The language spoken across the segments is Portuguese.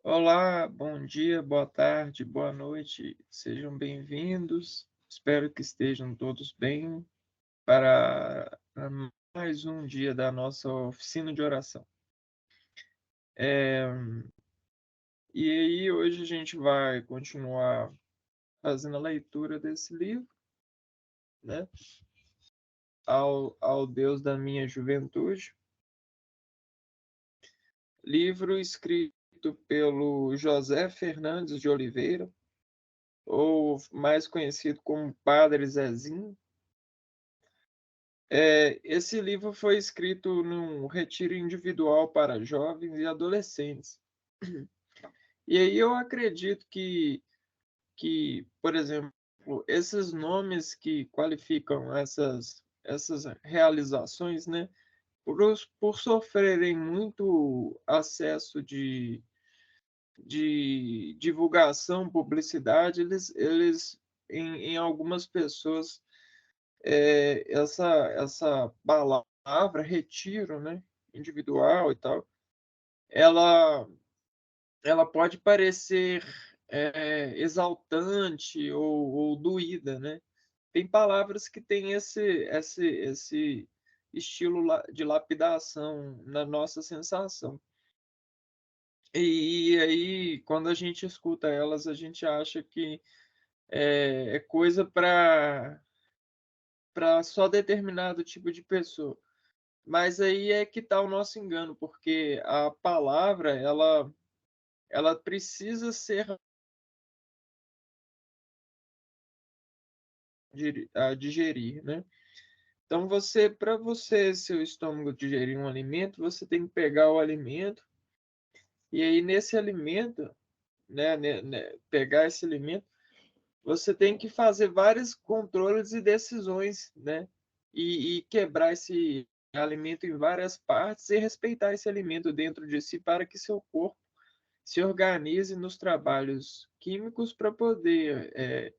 Olá, bom dia, boa tarde, boa noite, sejam bem-vindos. Espero que estejam todos bem para mais um dia da nossa oficina de oração. É, e aí, hoje a gente vai continuar fazendo a leitura desse livro, né? Ao Deus da Minha Juventude, livro escrito pelo José Fernandes de Oliveira, ou mais conhecido como Padre Zezinho. Esse livro foi escrito num retiro individual para jovens e adolescentes. E aí eu acredito que, por exemplo, esses nomes que qualificam essas realizações, né, por sofrerem muito acesso de divulgação, publicidade, eles em algumas pessoas essa palavra retiro, né, individual e tal, ela ela pode parecer exaltante ou doída, né? Tem palavras que têm esse estilo de lapidação na nossa sensação. E aí, quando a gente escuta elas, a gente acha que é coisa para só determinado tipo de pessoa. Mas aí é que está o nosso engano, porque a palavra ela precisa ser a digerir, né. Então para você, seu estômago digerir um alimento, você tem que pegar o alimento, e aí nesse alimento, pegar esse alimento, você tem que fazer vários controles e decisões, né, e quebrar esse alimento em várias partes e respeitar esse alimento dentro de si para que seu corpo se organize nos trabalhos químicos para poder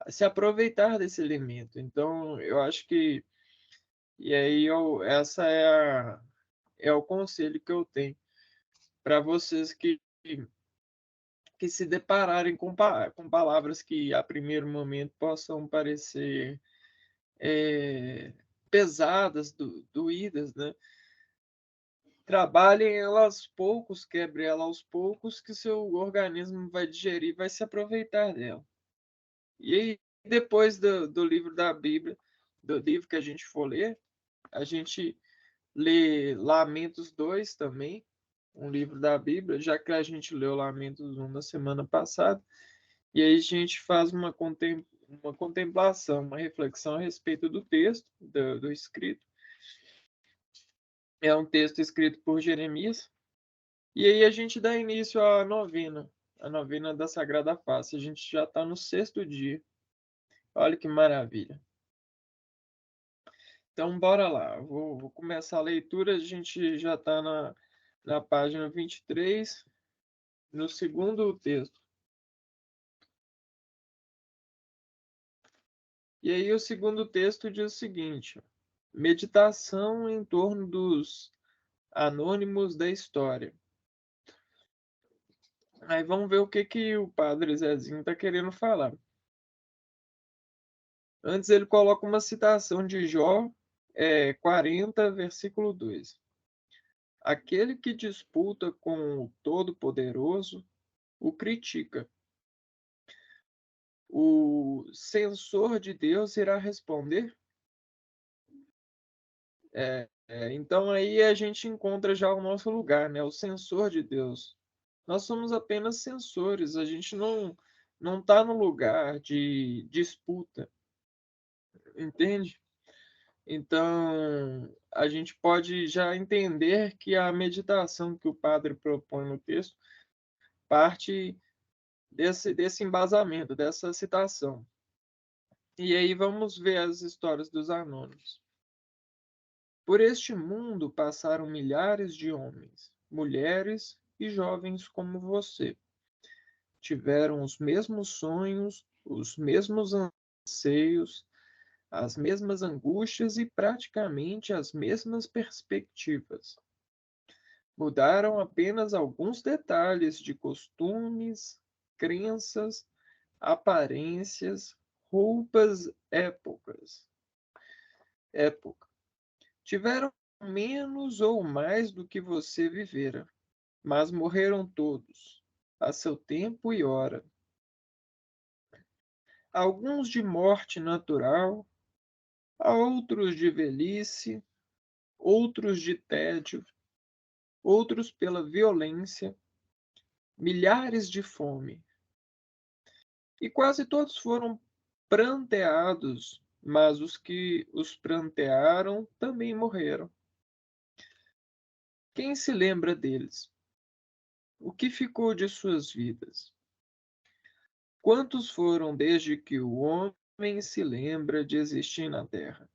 se aproveitar desse alimento. Então, eu acho que, e aí essa é o conselho que eu tenho para vocês que se depararem com palavras que a primeiro momento possam parecer pesadas, doídas, né? Trabalhem ela aos poucos, quebre ela aos poucos, que seu organismo vai digerir, vai se aproveitar dela. E aí, depois do livro da Bíblia, do livro que a gente for ler, a gente lê Lamentos 2 também, um livro da Bíblia, já que a gente leu Lamentos 1 na semana passada, e aí a gente faz uma contemplação, uma reflexão a respeito do texto, do escrito. É um texto escrito por Jeremias, e aí a gente dá início a novena da Sagrada Face. A gente já está no sexto dia. Olha que maravilha. Então, bora lá. Vou começar a leitura. A gente já está na página 23, no segundo texto. E aí, o segundo texto diz o seguinte: meditação em torno dos anônimos da história. Aí vamos ver o que o padre Zezinho está querendo falar. Antes, ele coloca uma citação de Jó 40, versículo 2. Aquele que disputa com o Todo-Poderoso o critica. O censor de Deus irá responder? Então aí a gente encontra já o nosso lugar, né? O censor de Deus. Nós somos apenas censores, a gente não está no lugar de disputa, entende? Então a gente pode já entender que a meditação que o padre propõe no texto parte desse embasamento, dessa citação. E aí vamos ver as histórias dos anônimos. Por este mundo passaram milhares de homens, mulheres e jovens como você. Tiveram os mesmos sonhos, os mesmos anseios, as mesmas angústias e praticamente as mesmas perspectivas. Mudaram apenas alguns detalhes de costumes, crenças, aparências, roupas, época. Tiveram menos ou mais do que você vivera, mas morreram todos, a seu tempo e hora. Alguns de morte natural, outros de velhice, outros de tédio, outros pela violência, milhares de fome. E quase todos foram pranteados, mas os que os prantearam também morreram. Quem se lembra deles? O que ficou de suas vidas? Quantos foram desde que o homem se lembra de existir na terra?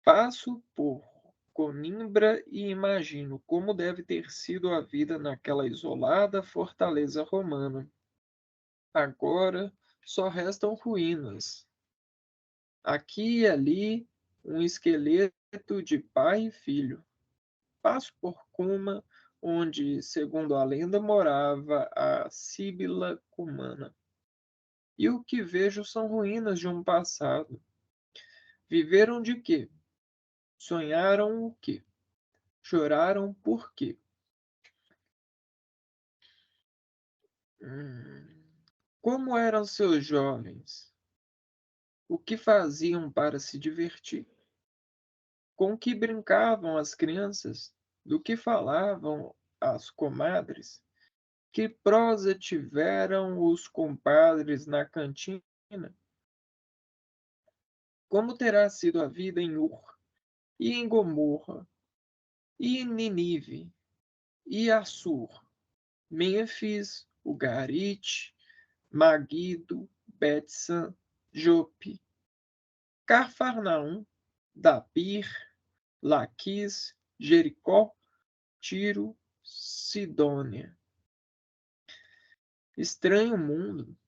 Passo por Coimbra e imagino como deve ter sido a vida naquela isolada fortaleza romana. Agora só restam ruínas. Aqui e ali, um esqueleto de pai e filho. Passo por Cuma, onde, segundo a lenda, morava a Síbila Cumana. E o que vejo são ruínas de um passado. Viveram de quê? Sonharam o quê? Choraram por quê? Hum, Como eram seus jovens? O que faziam para se divertir? Com que brincavam as crianças? Do que falavam as comadres? Que prosa tiveram os compadres na cantina? Como terá sido a vida em Ur, e em Gomorra, e em Ninive, e Assur, Mênfis, Ugarit, Magido, Betsan, Jope, Cafarnaum, Dapir, Laquis, Jericó, Tiro, Sidônia. Estranho mundo.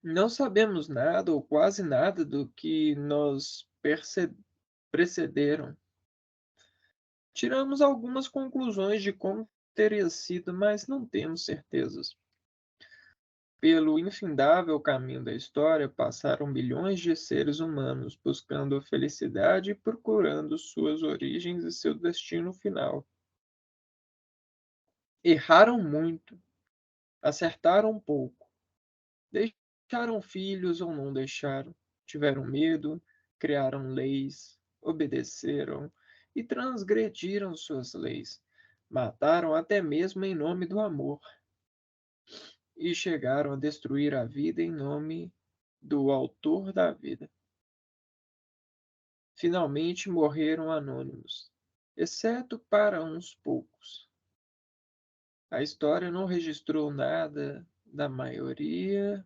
Não sabemos nada ou quase nada do que nos precederam. Tiramos algumas conclusões de como teria sido, mas não temos certezas. Pelo infindável caminho da história passaram bilhões de seres humanos, buscando a felicidade e procurando suas origens e seu destino final. Erraram muito, acertaram pouco, deixaram filhos ou não deixaram, tiveram medo, criaram leis, obedeceram e transgrediram suas leis, mataram até mesmo em nome do amor e chegaram a destruir a vida em nome do autor da vida. Finalmente morreram anônimos, exceto para uns poucos. A história não registrou nada da maioria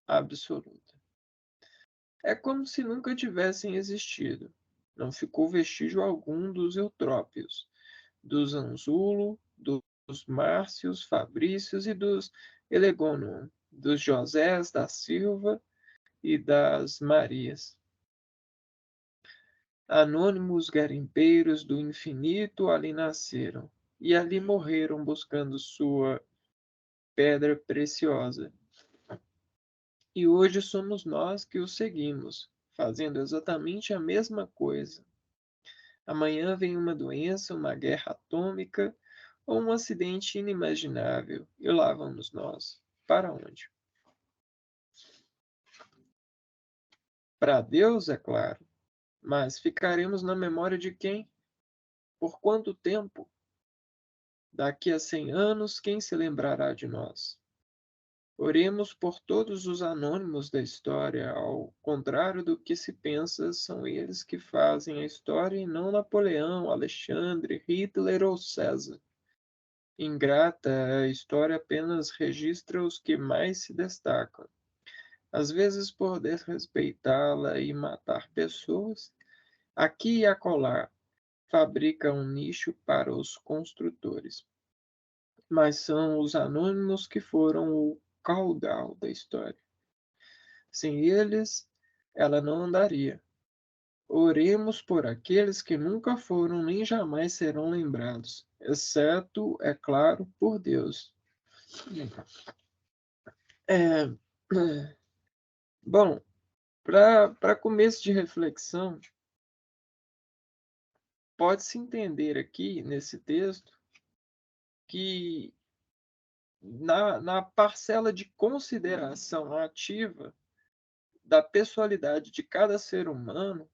absoluta. É como se nunca tivessem existido. Não ficou vestígio algum dos Eutrópios, dos Anzulo, dos Márcios, Fabrícios e dos Elegônio, dos Josés da Silva e das Marias. Anônimos garimpeiros do infinito ali nasceram, e ali morreram buscando sua pedra preciosa. E hoje somos nós que os seguimos, fazendo exatamente a mesma coisa. Amanhã vem uma doença, uma guerra atômica ou um acidente inimaginável, e lá vamos nós. Para onde? Para Deus, é claro, mas ficaremos na memória de quem? Por quanto tempo? Daqui a 100 anos, quem se lembrará de nós? Oremos por todos os anônimos da história, ao contrário do que se pensa, são eles que fazem a história e não Napoleão, Alexandre, Hitler ou César. Ingrata, a história apenas registra os que mais se destacam, às vezes por desrespeitá-la e matar pessoas, aqui e acolá fabrica um nicho para os construtores. Mas são os anônimos que foram o caudal da história. Sem eles, ela não andaria. oremos por aqueles que nunca foram nem jamais serão lembrados, exceto, é claro, por Deus. É, bom, para começo de reflexão, pode-se entender aqui nesse texto que na parcela de consideração ativa da pessoalidade de cada ser humano,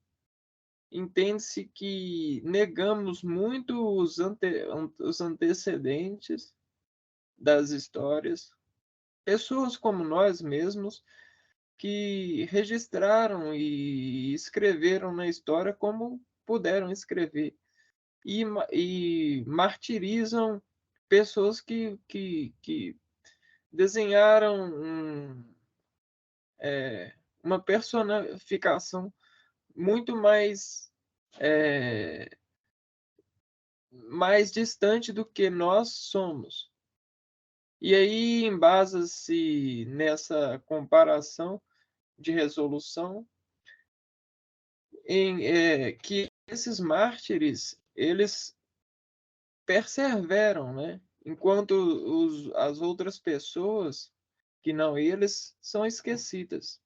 entende-se que negamos muito os antecedentes das histórias, pessoas como nós mesmos que registraram e escreveram na história como puderam escrever e martirizam pessoas que desenharam uma personificação muito é, mais distante do que nós somos. E aí embasa-se nessa comparação de resolução que esses mártires, eles perseveram, né? Enquanto as outras pessoas, que não eles, são esquecidas.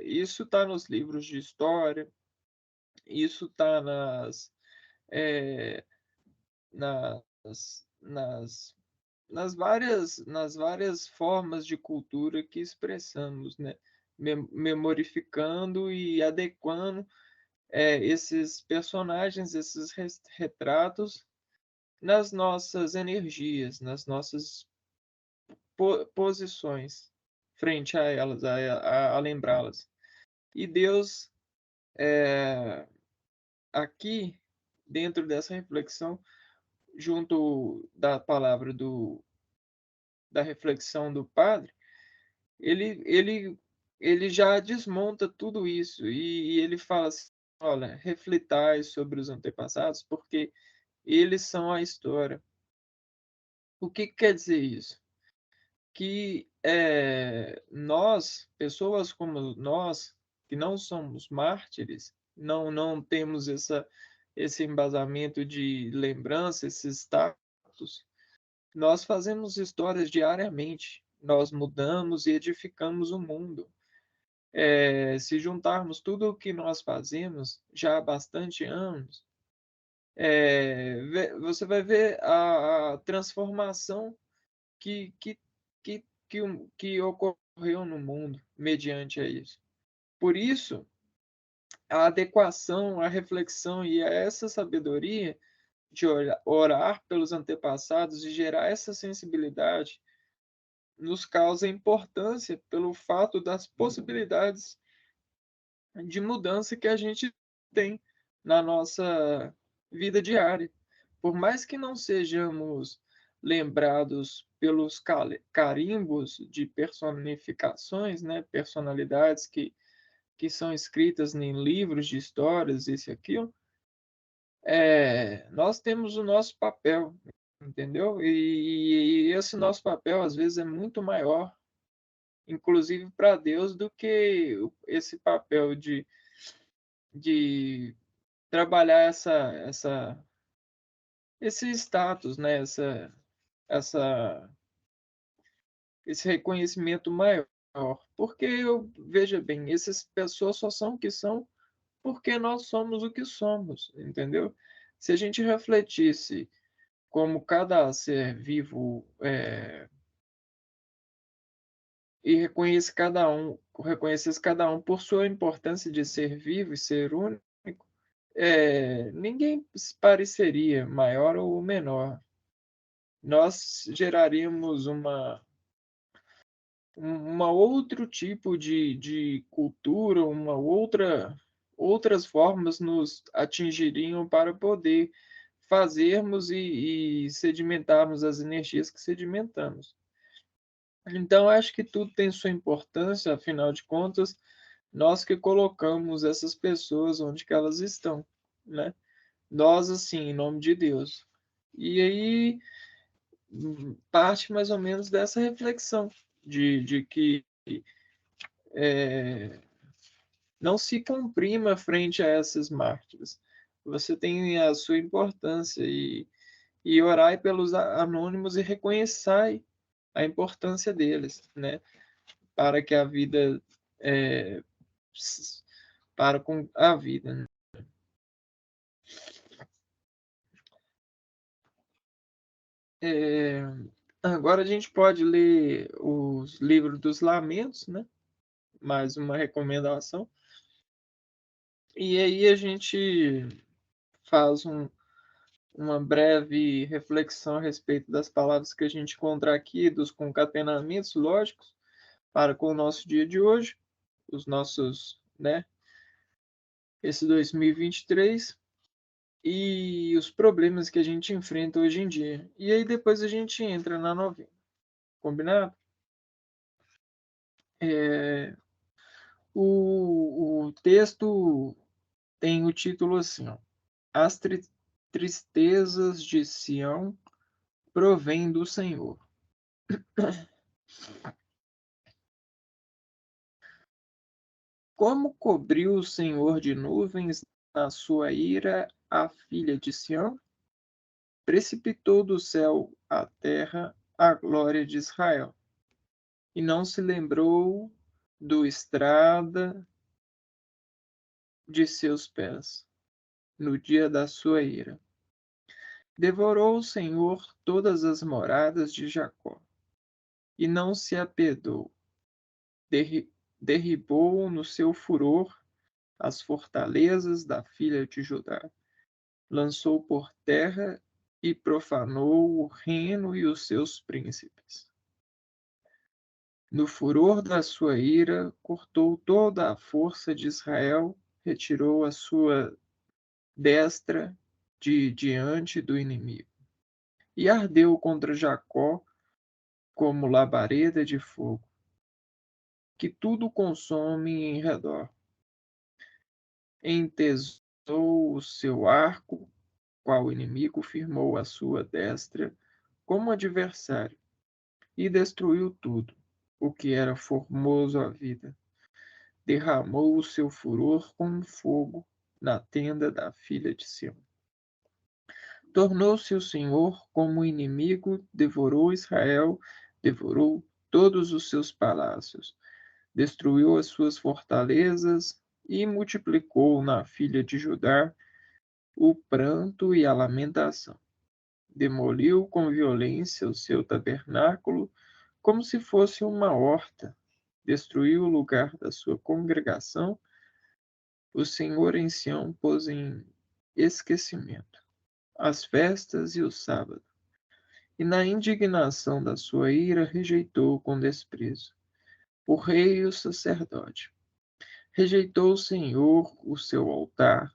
Isso está nos livros de história, isso está é, nas, nas várias formas de cultura que expressamos, né? Memorificando e adequando esses personagens, esses retratos nas nossas energias, nas nossas posições frente a elas, a lembrá-las. E Deus, aqui, dentro dessa reflexão, junto da palavra da reflexão do Padre, ele, ele, ele já desmonta tudo isso e ele fala assim, olha, reflitai sobre os antepassados, porque eles são a história. O que quer dizer isso? Que nós, pessoas como nós, que não somos mártires, não temos esse embasamento de lembrança, esses status, nós fazemos histórias diariamente, nós mudamos e edificamos o mundo. Se juntarmos tudo o que nós fazemos já há bastante anos, você vai ver a transformação que, que ocorreu no mundo mediante a isso. Por isso, a adequação, a reflexão e essa sabedoria de orar pelos antepassados e gerar essa sensibilidade nos causa importância pelo fato das possibilidades de mudança que a gente tem na nossa vida diária. Por mais que não sejamos lembrados pelos carimbos de personificações, né, personalidades que são escritas em livros de histórias, isso e aquilo, nós temos o nosso papel, entendeu? E esse nosso papel, às vezes, é muito maior, inclusive para Deus, do que esse papel de trabalhar esse status, né? Essa, esse reconhecimento maior. Porque veja bem, essas pessoas só são o que são porque nós somos o que somos, entendeu? Se a gente refletisse como cada ser vivo e reconhecesse cada um por sua importância de ser vivo e ser único, ninguém se pareceria maior ou menor. Nós geraríamos uma outro tipo de cultura, outras formas nos atingiriam para poder fazermos e sedimentarmos as energias que sedimentamos. Então, acho que tudo tem sua importância, afinal de contas, nós que colocamos essas pessoas onde que elas estão, né? Nós, assim, em nome de Deus. E aí parte mais ou menos dessa reflexão de que Não se comprima frente a esses mártires. Você tem a sua importância e orai pelos anônimos e reconheçai a importância deles, né? Para que a vida para com a vida, né? Agora a gente pode ler os livros dos Lamentos, né? Mais uma recomendação. E aí a gente faz uma breve reflexão a respeito das palavras que a gente encontra aqui, dos concatenamentos lógicos para com o nosso dia de hoje, os nossos, né? Esse 2023 e os problemas que a gente enfrenta hoje em dia. E aí depois a gente entra na novena. Combinado? O texto tem o título assim, ó, As tristezas de Sião provêm do Senhor. Como cobriu o Senhor de nuvens na sua ira a filha de Sião? Precipitou do céu à terra a glória de Israel, e não se lembrou do estrada de seus pés, no dia da sua ira. Devorou o Senhor todas as moradas de Jacó, e não se apiedou. Derribou no seu furor as fortalezas da filha de Judá. Lançou por terra e profanou o reino e os seus príncipes. No furor da sua ira, cortou toda a força de Israel, retirou a sua destra de diante do inimigo. E ardeu contra Jacó como labareda de fogo, que tudo consome em redor. Entesou o seu arco, qual inimigo firmou a sua destra como adversário, e destruiu tudo, o que era formoso à vida. Derramou o seu furor como fogo na tenda da filha de Sião. Tornou-se o Senhor como inimigo, devorou Israel, devorou todos os seus palácios, destruiu as suas fortalezas e multiplicou na filha de Judá o pranto e a lamentação. Demoliu com violência o seu tabernáculo, como se fosse uma horta. Destruiu o lugar da sua congregação. O Senhor em Sião pôs em esquecimento as festas e o sábado, e na indignação da sua ira rejeitou com desprezo o rei e o sacerdote. Rejeitou o Senhor o seu altar,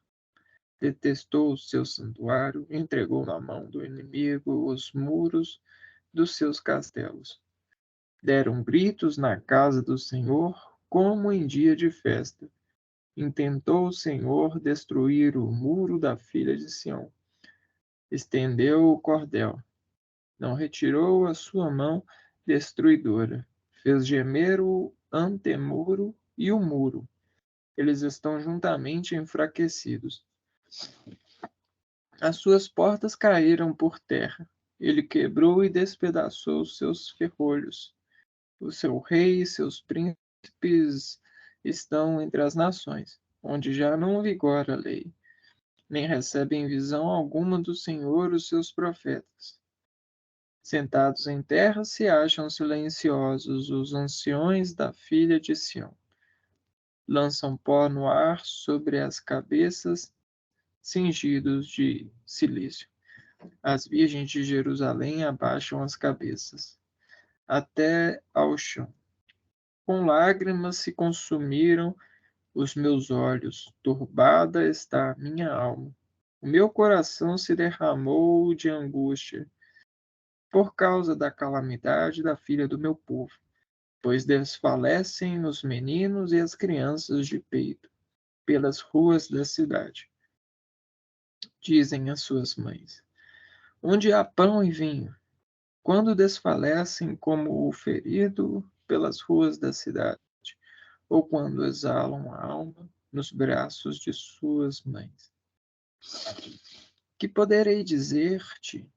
detestou o seu santuário, entregou na mão do inimigo os muros dos seus castelos. Deram gritos na casa do Senhor, como em dia de festa. Intentou o Senhor destruir o muro da filha de Sião. Estendeu o cordel, não retirou a sua mão destruidora. Fez gemer o antemuro e o muro. Eles estão juntamente enfraquecidos. As suas portas caíram por terra. Ele quebrou e despedaçou os seus ferrolhos. O seu rei e seus príncipes estão entre as nações, onde já não vigora a lei, nem recebem visão alguma do Senhor os seus profetas. Sentados em terra se acham silenciosos os anciões da filha de Sião. Lançam pó no ar sobre as cabeças, cingidos de cilício. As virgens de Jerusalém abaixam as cabeças, até ao chão. Com lágrimas se consumiram os meus olhos, turbada está a minha alma. O meu coração se derramou de angústia por causa da calamidade da filha do meu povo, pois desfalecem os meninos e as crianças de peito pelas ruas da cidade. Dizem as suas mães: onde há pão e vinho? Quando desfalecem como o ferido pelas ruas da cidade, ou quando exalam a alma nos braços de suas mães. Que poderei dizer-te?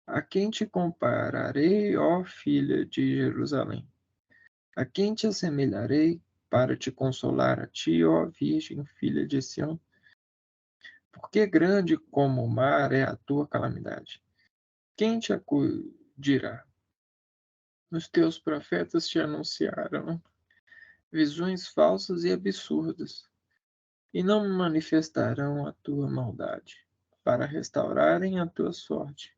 A quem te compararei, ó filha de Jerusalém? A quem te assemelharei para te consolar a ti, ó Virgem, filha de Sião? Porque grande como o mar é a tua calamidade. Quem te acudirá? Os teus profetas te anunciaram visões falsas e absurdas, e não manifestarão a tua maldade, para restaurarem a tua sorte,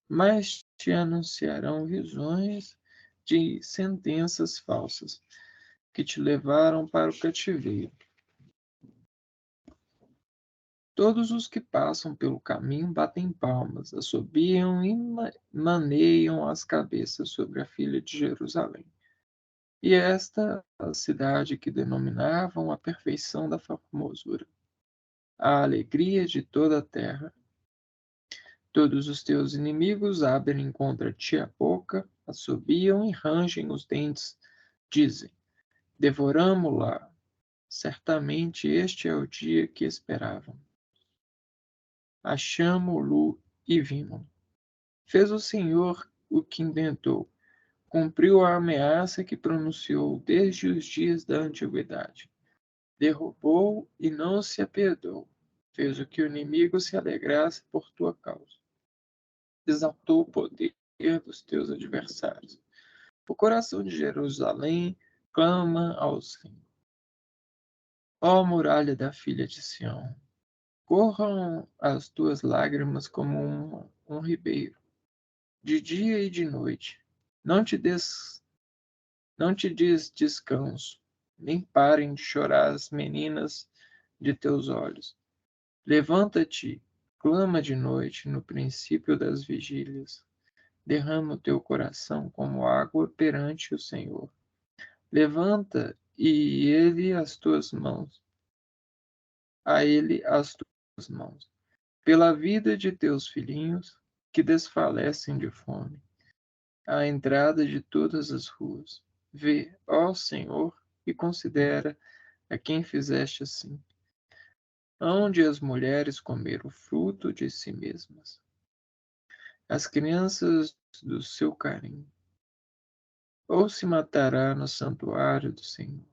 mas te anunciarão visões de sentenças falsas, que te levaram para o cativeiro. Todos os que passam pelo caminho batem palmas, assobiam e maneiam as cabeças sobre a filha de Jerusalém. E esta a cidade que denominavam a perfeição da formosura, a alegria de toda a terra. Todos os teus inimigos abrem contra ti a boca, assobiam e rangem os dentes, dizem: devoramo-la. Certamente este é o dia que esperavam. Achamo-lo e vimos. Fez o Senhor o que inventou, cumpriu a ameaça que pronunciou desde os dias da antiguidade. Derrubou e não se apiedou. Fez o que o inimigo se alegrasse por tua causa. Exaltou o poder dos teus adversários. O coração de Jerusalém clama ao Senhor. Ó muralha da filha de Sião, corram as tuas lágrimas como um ribeiro, de dia e de noite. Não te des, não te des descanso, nem parem de chorar as meninas de teus olhos. Levanta-te, clama de noite no princípio das vigílias. Derrama o teu coração como água perante o Senhor. Levanta e ele as tuas mãos, a ele as tuas mãos, pela vida de teus filhinhos que desfalecem de fome, à entrada de todas as ruas. Vê, ó Senhor, e considera a quem fizeste assim, onde as mulheres comeram o fruto de si mesmas, as crianças do seu carinho. Ou se matará no santuário do Senhor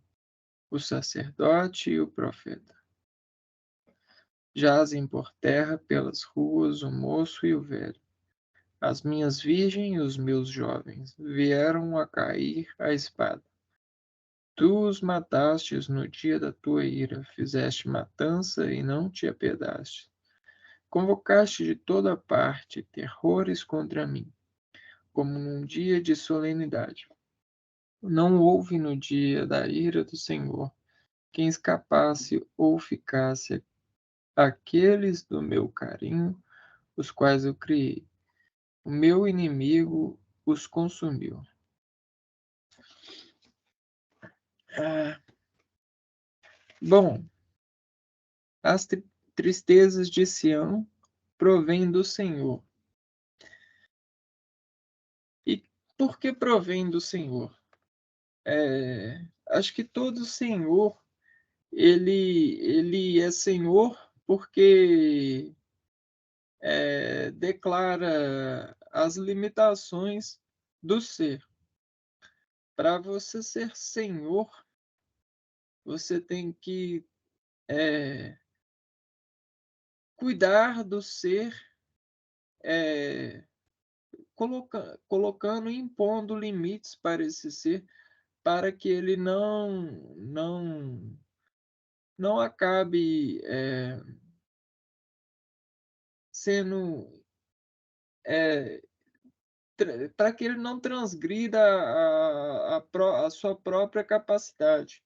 o sacerdote e o profeta. Jazem por terra pelas ruas o moço e o velho. As minhas virgens e os meus jovens vieram a cair à espada. Tu os matastes no dia da tua ira, fizeste matança e não te apiedaste. Convocaste de toda parte terrores contra mim, como num dia de solenidade. Não houve no dia da ira do Senhor quem escapasse ou ficasse aqueles do meu carinho, os quais eu criei. O meu inimigo os consumiu. Ah, bom, as tristezas de Sião provêm do Senhor. E por que provém do Senhor? Acho que todo Senhor, ele é Senhor porque declara as limitações do ser. Para você ser Senhor, você tem que cuidar do ser, é, colocando e impondo limites para esse ser, para que ele não acabe sendo para que ele não transgrida a sua própria capacidade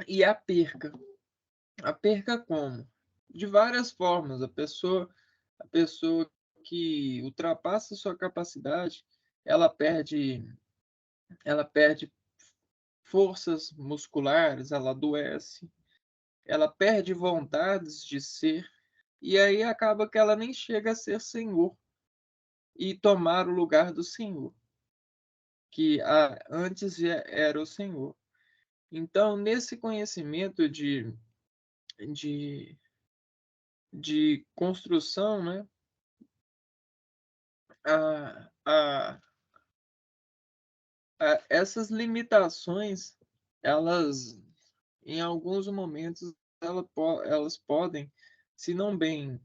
e a perca. A perca como? De várias formas. A pessoa que ultrapassa a sua capacidade, ela perde, ela perde forças musculares, ela adoece, ela perde vontades de ser, e aí acaba que ela nem chega a ser senhor e tomar o lugar do senhor, que antes já era o senhor. Então, nesse conhecimento de, de construção, né, a, a, essas limitações, elas, em alguns momentos, elas podem, se não bem,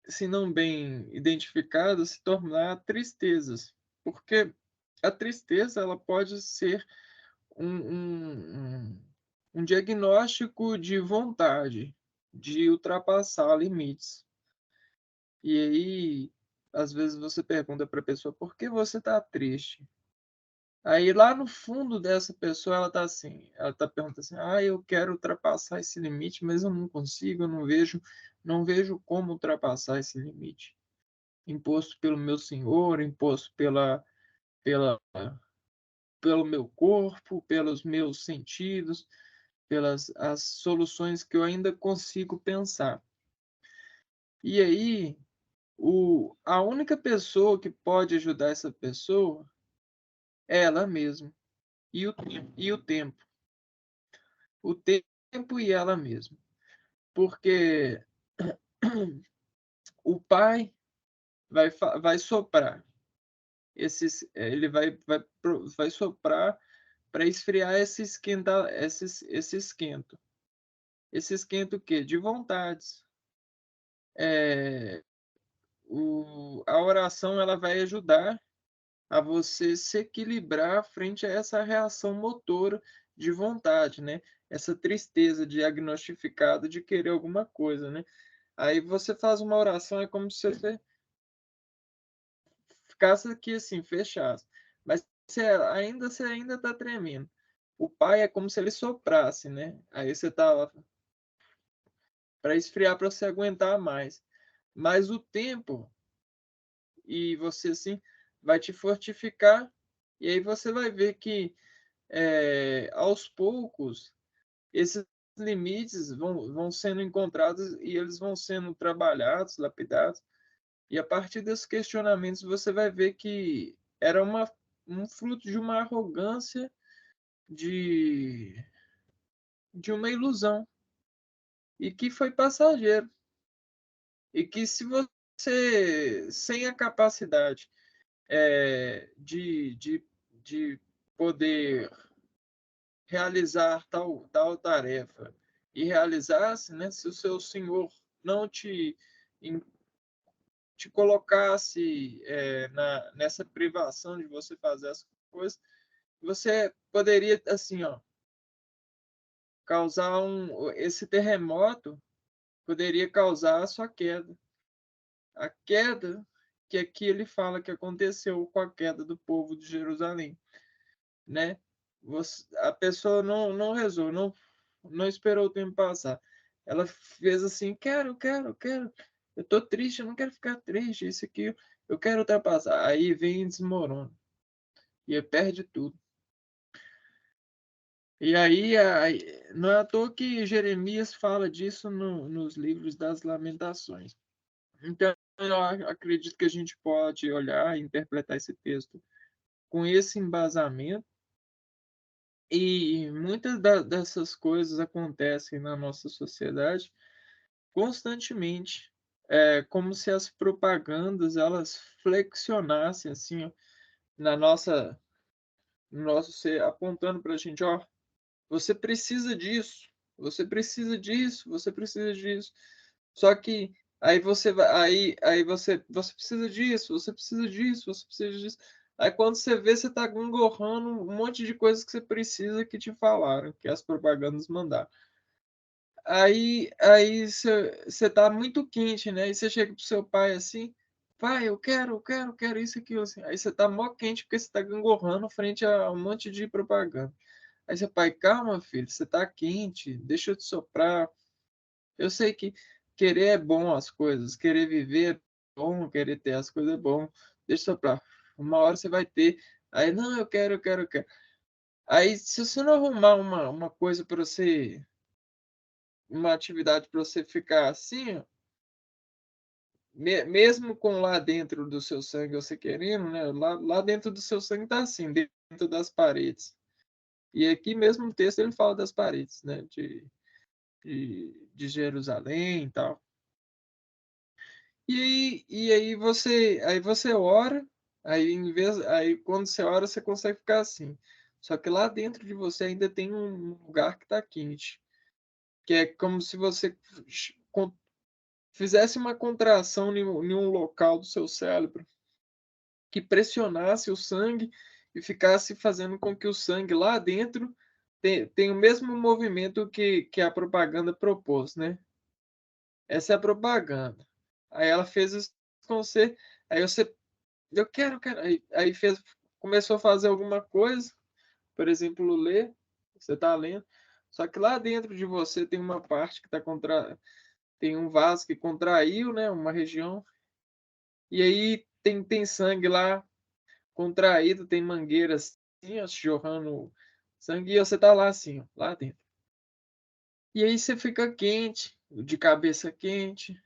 se não bem identificadas, se tornar tristezas, porque a tristeza ela pode ser um diagnóstico de vontade de ultrapassar limites. E aí, às vezes você pergunta para a pessoa, por que você está triste? Aí lá no fundo dessa pessoa, ela tá perguntando assim, eu quero ultrapassar esse limite, mas eu não consigo, eu não vejo como ultrapassar esse limite. Imposto pelo meu senhor, imposto pela, pelo meu corpo, pelos meus sentidos, pelas as soluções que eu ainda consigo pensar. E aí, a única pessoa que pode ajudar essa pessoa é ela mesma. E o tempo. O tempo e ela mesma. Porque o pai vai soprar. Ele vai soprar para esfriar esse esquento. Esse esquento o quê? De vontades. É, a oração ela vai ajudar a você se equilibrar frente a essa reação motora de vontade, né? Essa tristeza diagnosticada de querer alguma coisa, né? Aí você faz uma oração, é como se você ficasse aqui assim, fechasse. Mas você ainda está tremendo. O pai é como se ele soprasse, né? Aí você tá para esfriar, para você aguentar mais. Mas o tempo e você assim vai te fortificar e aí você vai ver que aos poucos esses limites vão sendo encontrados e eles vão sendo trabalhados, lapidados, e a partir desses questionamentos você vai ver que era um fruto de uma arrogância, de, de uma ilusão, e que foi passageiro, e que se você, sem a capacidade de poder realizar tal tarefa e realizasse, né, se o seu senhor não te colocasse nessa privação de você fazer as coisas, você poderia, assim, ó, esse terremoto poderia causar a sua queda. A queda que aqui ele fala que aconteceu com a queda do povo de Jerusalém, né? A pessoa não rezou, não esperou o tempo passar. Ela fez assim, quero. Eu tô triste, eu não quero ficar triste, isso aqui, eu quero ultrapassar. Aí vem e desmorona. E perde tudo. E aí, não é à toa que Jeremias fala disso nos livros das Lamentações. Então, eu acredito que a gente pode olhar e interpretar esse texto com esse embasamento. E muitas dessas coisas acontecem na nossa sociedade constantemente. É como se as propagandas elas flexionassem assim, ó, na nossa, no nosso ser, apontando para a gente, ó, você precisa disso, você precisa disso, você precisa disso. Só que aí você vai, você precisa disso, você precisa disso, você precisa disso. Aí quando você vê, você está engorrando um monte de coisas que você precisa que te falaram, que as propagandas mandaram. Aí você tá muito quente, né? Aí você chega pro seu pai assim, pai, eu quero isso, aquilo, assim. Aí você tá mó quente porque você tá gangorrando frente a um monte de propaganda. Aí seu pai, calma, filho, você tá quente, deixa eu te soprar. Eu sei que querer é bom as coisas, querer viver é bom, querer ter as coisas é bom. Deixa eu soprar. Uma hora você vai ter. Aí, não, eu quero. Aí, se você não arrumar uma coisa para você, uma atividade para você ficar assim, ó, mesmo com lá dentro do seu sangue você querendo, né? Lá dentro do seu sangue tá assim, dentro das paredes. E aqui mesmo no texto ele fala das paredes, né, de Jerusalém e tal. Aí você ora, aí quando você ora você consegue ficar assim. Só que lá dentro de você ainda tem um lugar que está quente, que é como se você fizesse uma contração em um local do seu cérebro que pressionasse o sangue e ficasse fazendo com que o sangue lá dentro tenha o mesmo movimento que a propaganda propôs, né? Essa é a propaganda. Aí ela fez isso com você, aí você, eu quero, aí fez, começou a fazer alguma coisa, por exemplo, ler, você está lendo, só que lá dentro de você tem uma parte que está tem um vaso que contraiu, né, uma região, e aí tem sangue lá contraído, tem mangueiras assim, ó, jorrando sangue, e você tá lá assim, ó, lá dentro. E aí você fica quente, de cabeça quente,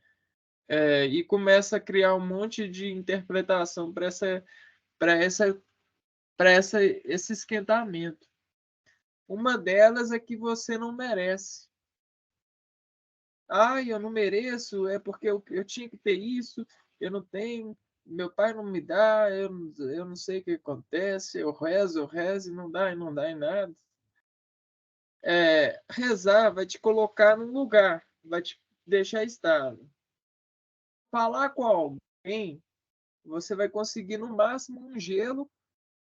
e começa a criar um monte de interpretação para essa, esse esquentamento. Uma delas é que você não merece. Ah, eu não mereço, é porque eu tinha que ter isso, eu não tenho, meu pai não me dá, eu não sei o que acontece, eu rezo e não dá, e não dá em nada. Rezar vai te colocar num lugar, vai te deixar estável. Falar com alguém, você vai conseguir no máximo um gelo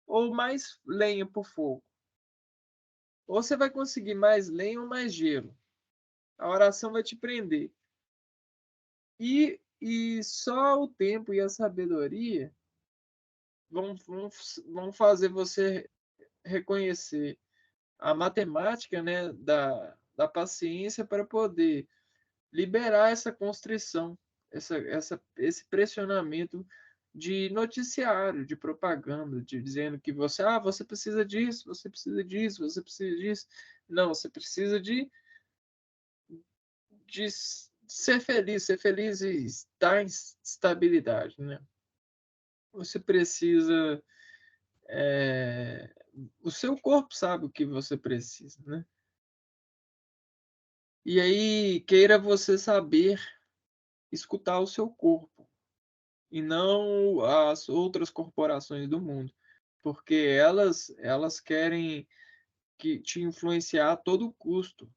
ou mais lenha para o fogo. Ou você vai conseguir mais lenha ou mais gelo. A oração vai te prender. E só o tempo e a sabedoria vão fazer você reconhecer a matemática, né, da paciência para poder liberar essa constrição, esse pressionamento de noticiário, de propaganda, de dizendo que você precisa disso, você precisa disso, você precisa disso. Não, você precisa de ser feliz e estar em estabilidade, né? Você precisa, é, o seu corpo sabe o que você precisa, né? E aí, queira você saber escutar o seu corpo e não as outras corporações do mundo, porque elas querem que te influenciar a todo custo.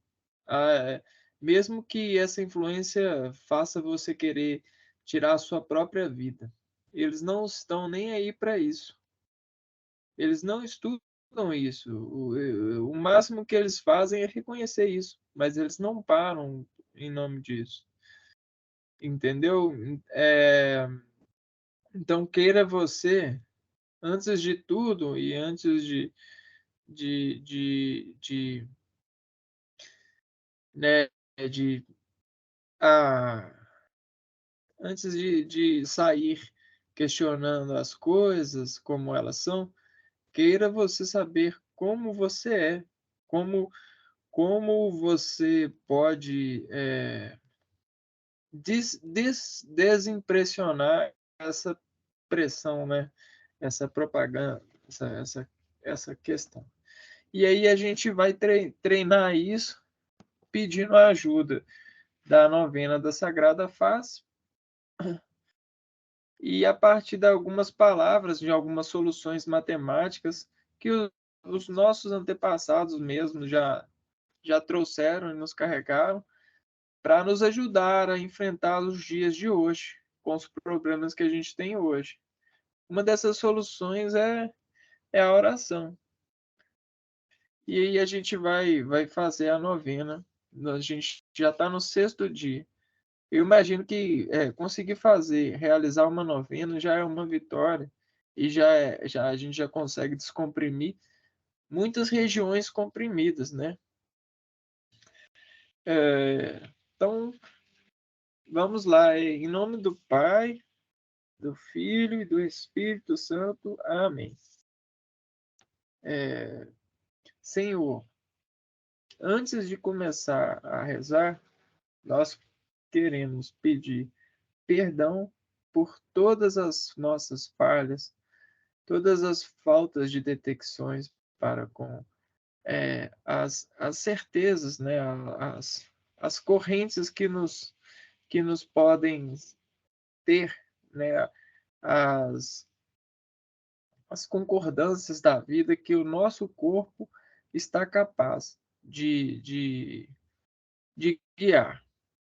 Ah, mesmo que essa influência faça você querer tirar a sua própria vida. Eles não estão nem aí para isso. Eles não estudam isso. O máximo que eles fazem é reconhecer isso, mas eles não param em nome disso. Entendeu? Então, queira você, antes de tudo e antes de né, de, ah, antes de sair questionando as coisas como elas são, queira você saber como você é, como, como você pode desimpressionar essa pressão, né? Essa propaganda, essa questão. E aí a gente vai treinar isso pedindo a ajuda da novena da Sagrada Face e a partir de algumas palavras, de algumas soluções matemáticas que os nossos antepassados mesmo já trouxeram e nos carregaram para nos ajudar a enfrentar os dias de hoje, com os problemas que a gente tem hoje. Uma dessas soluções é a oração. E aí a gente vai fazer a novena. A gente já está no sexto dia. Eu imagino que conseguir realizar uma novena já é uma vitória e já a gente já consegue descomprimir muitas regiões comprimidas, né? Então, vamos lá. Em nome do Pai, do Filho e do Espírito Santo. Amém. Senhor, antes de começar a rezar, nós queremos pedir perdão por todas as nossas falhas, todas as faltas de detecções para com as certezas, né? As correntes que nos podem ter, né? As, as concordâncias da vida que o nosso corpo está capaz de guiar,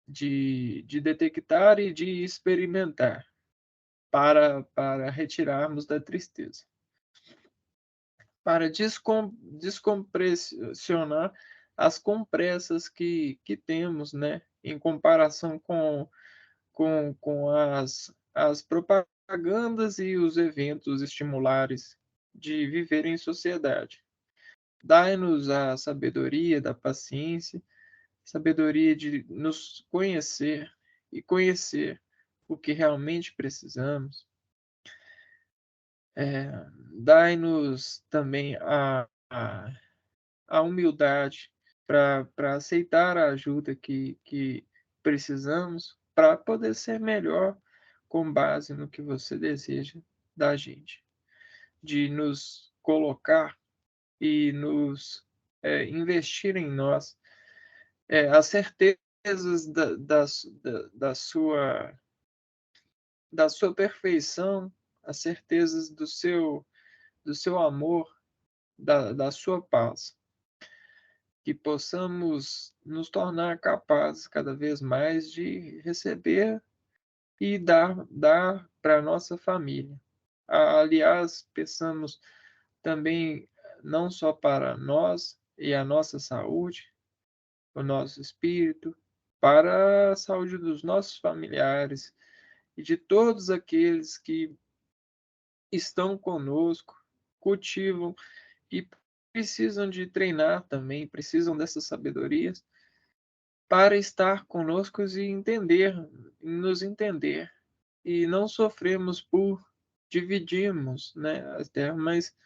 de detectar e de experimentar para retirarmos da tristeza, para descompressionar as compressas que temos, né, em comparação com as propagandas e os eventos estimulares de viver em sociedade. Dai-nos a sabedoria da paciência, sabedoria de nos conhecer e conhecer o que realmente precisamos. Dai-nos também a humildade para aceitar a ajuda que precisamos para poder ser melhor com base no que você deseja da gente, de nos colocar e nos investir em nós as certezas da sua perfeição, as certezas do seu amor, da sua paz, que possamos nos tornar capazes cada vez mais de receber e dar para a nossa família. Aliás, pensamos também não só para nós e a nossa saúde, o nosso espírito, para a saúde dos nossos familiares e de todos aqueles que estão conosco, cultivam e precisam de treinar também, precisam dessas sabedorias para estar conosco e entender, nos entender. E não sofremos por dividirmos, né, a terra, mas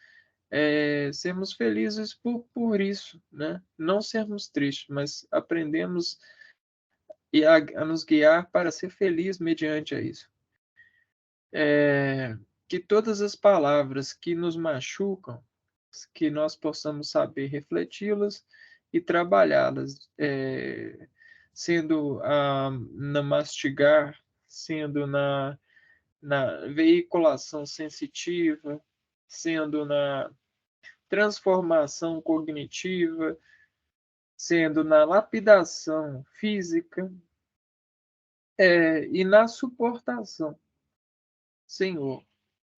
sermos felizes por isso, né? Não sermos tristes, mas aprendemos a nos guiar para ser feliz mediante a isso. Que todas as palavras que nos machucam, que nós possamos saber refleti-las e trabalhá-las, sendo na mastigar, sendo na veiculação sensitiva, sendo na transformação cognitiva, sendo na lapidação física, e na suportação. Senhor,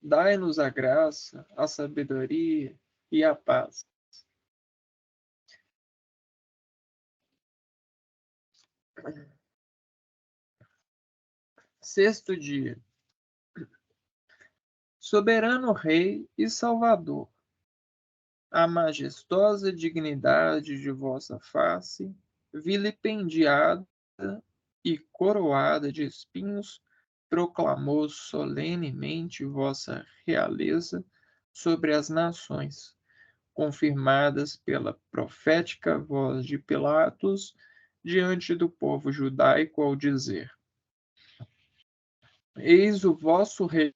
dai-nos a graça, a sabedoria e a paz. Sexto dia. Soberano Rei e Salvador, a majestosa dignidade de vossa face, vilipendiada e coroada de espinhos, proclamou solenemente vossa realeza sobre as nações, confirmadas pela profética voz de Pilatos diante do povo judaico ao dizer: Eis o vosso rei,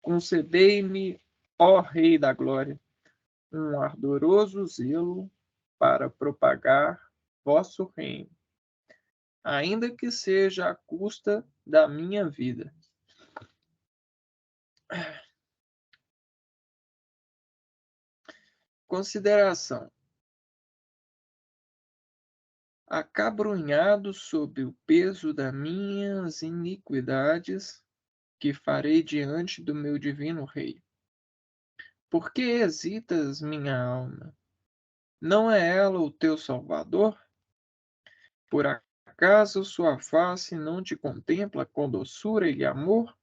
concedei-me, ó Rei da Glória, um ardoroso zelo para propagar vosso reino, ainda que seja à custa da minha vida. Consideração: acabrunhado sob o peso das minhas iniquidades, que farei diante do meu divino Rei? Por que hesitas, minha alma? Não é ela o teu Salvador? Por acaso sua face não te contempla com doçura e amor?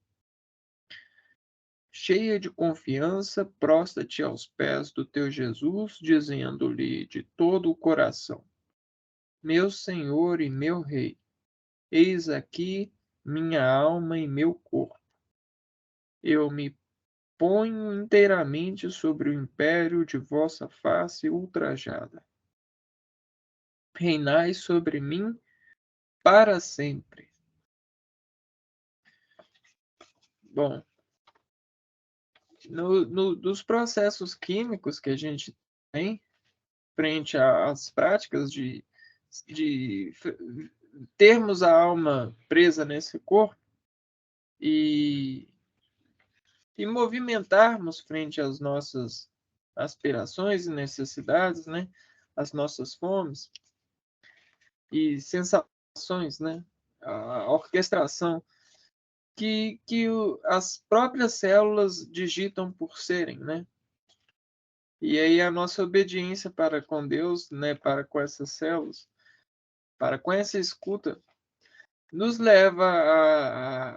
Cheia de confiança, prostra-te aos pés do teu Jesus, dizendo-lhe de todo o coração: Meu Senhor e meu Rei, eis aqui minha alma e meu corpo. Eu me ponho inteiramente sobre o império de vossa face ultrajada. Reinai sobre mim para sempre. Bom, dos processos químicos que a gente tem, frente às práticas de termos a alma presa nesse corpo e, e movimentarmos frente às nossas aspirações e necessidades, né? As nossas fomes e sensações, né? A orquestração que as próprias células digitam por serem, né? E aí a nossa obediência para com Deus, né, para com essas células, para com essa escuta, nos leva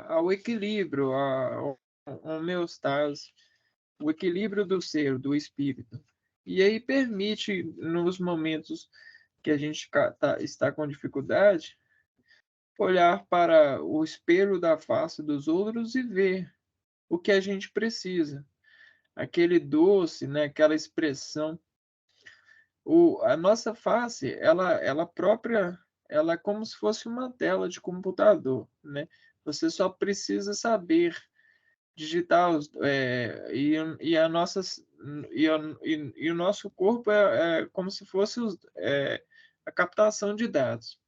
ao equilíbrio, ao homeostase, o equilíbrio do ser, do espírito. E aí permite, nos momentos que a gente está com dificuldade, olhar para o espelho da face dos outros e ver o que a gente precisa. Aquele doce, né, aquela expressão. A nossa face, ela própria, ela é como se fosse uma tela de computador, né? Você só precisa saber digitar e a nossas e o nosso corpo é como se fosse a captação de dados.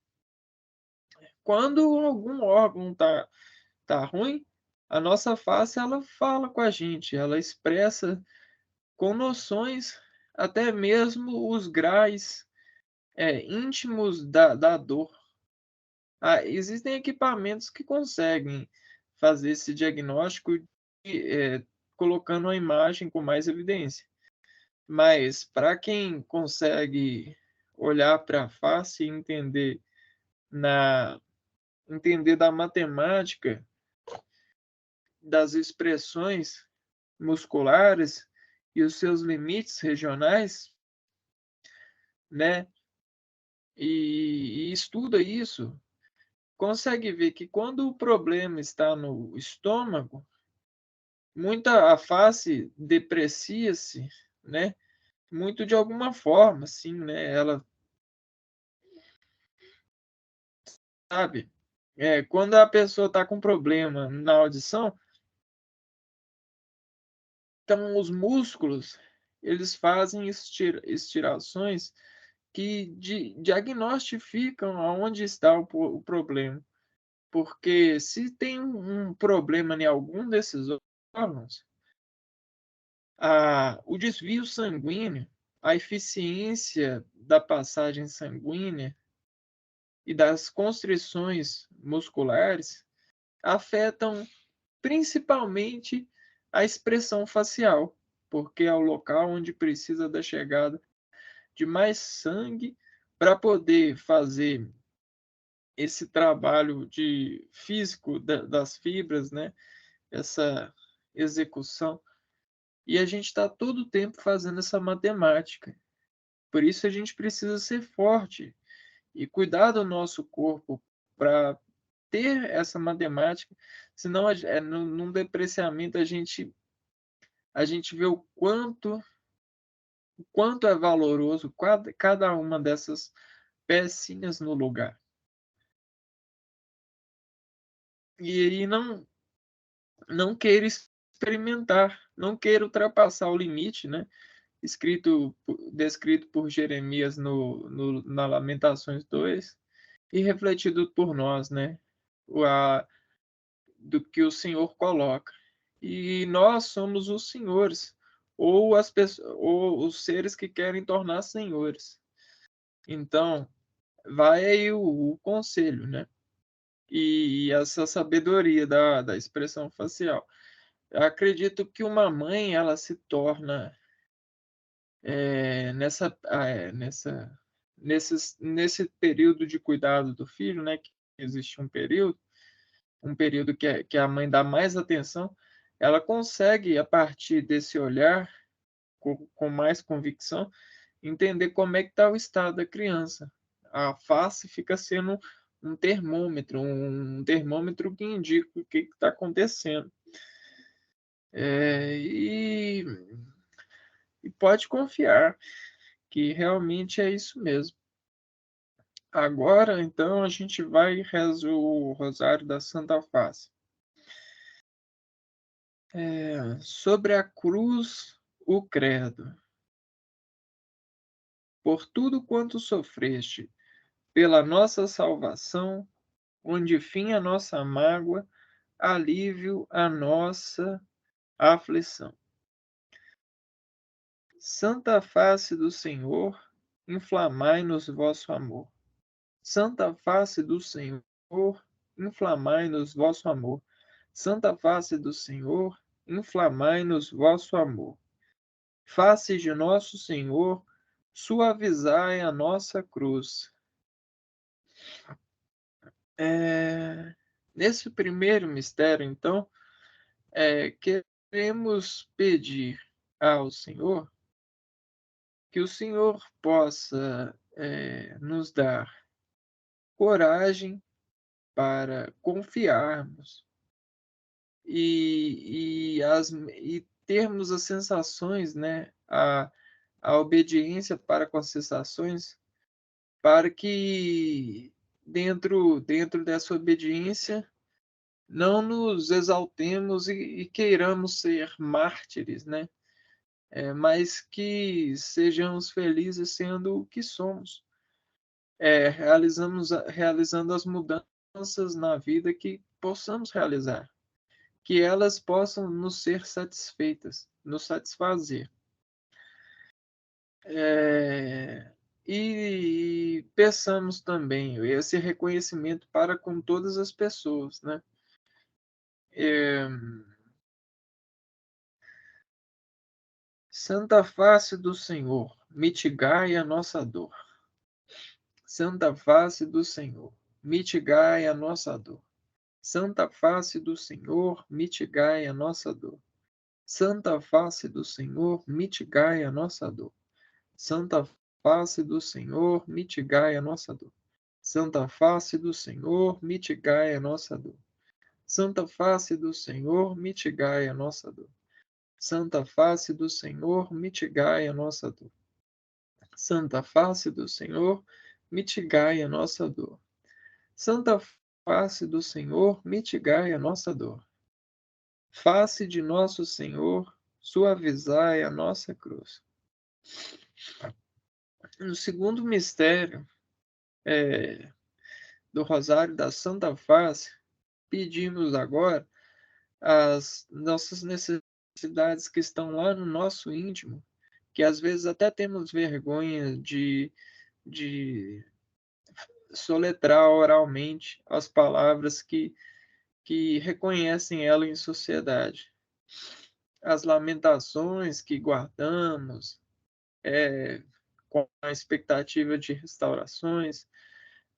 Quando algum órgão tá ruim, a nossa face ela fala com a gente, ela expressa com noções até mesmo os graus íntimos da dor. Existem equipamentos que conseguem fazer esse diagnóstico colocando a imagem com mais evidência. Mas para quem consegue olhar para a face e entender da matemática, das expressões musculares e os seus limites regionais, né? E estuda isso, consegue ver que quando o problema está no estômago, muita a face deprecia-se, né? Muito de alguma forma, assim, né? Ela sabe, quando a pessoa está com problema na audição, então os músculos eles fazem estirações que diagnostificam aonde está o problema. Porque se tem um problema em algum desses órgãos, o desvio sanguíneo, a eficiência da passagem sanguínea e das constrições musculares afetam principalmente a expressão facial, porque é o local onde precisa da chegada de mais sangue para poder fazer esse trabalho de físico das fibras, né? Essa execução. E a gente está todo o tempo fazendo essa matemática. Por isso a gente precisa ser forte e cuidar do nosso corpo para ter essa matemática, senão num depreciamento a gente vê o quanto é valoroso cada uma dessas pecinhas no lugar. E aí não queira experimentar, não queira ultrapassar o limite, né? Descrito por Jeremias na Lamentações 2 e refletido por nós, né? Do que o Senhor coloca. E nós somos os senhores, ou as pessoas, ou os seres que querem tornar senhores. Então, vai aí o conselho, né? E essa sabedoria da expressão facial. Eu acredito que uma mãe ela se torna nesse período de cuidado do filho, né? Que existe um período que a mãe dá mais atenção, ela consegue, a partir desse olhar, com mais convicção, entender como é que está o estado da criança. A face fica sendo um termômetro que indica o que está acontecendo. E pode confiar que realmente é isso mesmo. Agora, então, a gente vai rezar o Rosário da Santa Face. É, sobre a cruz, o credo. por tudo quanto sofreste, pela nossa salvação, onde fim a nossa mágoa, alívio a nossa aflição. Santa face do Senhor, inflamai-nos vosso amor. Santa face do Senhor, inflamai-nos vosso amor. Santa face do Senhor, inflamai-nos vosso amor. Face de nosso Senhor, suavizai a nossa cruz. Nesse primeiro mistério, então, queremos pedir ao Senhor que o Senhor possa nos dar coragem para confiarmos e termos as sensações, né, a obediência para com as sensações, para que dentro dessa obediência não nos exaltemos e queiramos ser mártires, né? Mas que sejamos felizes sendo o que somos, realizando as mudanças na vida que possamos realizar, que elas possam nos ser satisfeitas, nos satisfazer. E peçamos também esse reconhecimento para com todas as pessoas, né? Santa face do Senhor, mitigai a nossa dor. Santa face do Senhor, mitigai a nossa dor. Santa face do Senhor, mitigai a nossa dor. Santa face do Senhor, mitigai a nossa dor. Santa face do Senhor, mitigai a nossa dor. Santa face do Senhor, mitigai a nossa dor. Santa face do Senhor, mitigai a nossa dor. Santa face do Senhor, mitigai a nossa dor. Santa face do Senhor, mitigai a nossa dor. Santa face do Senhor, mitigai a nossa dor. Face de nosso Senhor, suavizai a nossa cruz. No segundo mistério do Rosário da Santa Face, pedimos agora as nossas necessidades que estão lá no nosso íntimo, que às vezes até temos vergonha de soletrar oralmente as palavras que reconhecem ela em sociedade. As lamentações que guardamos, com a expectativa de restaurações,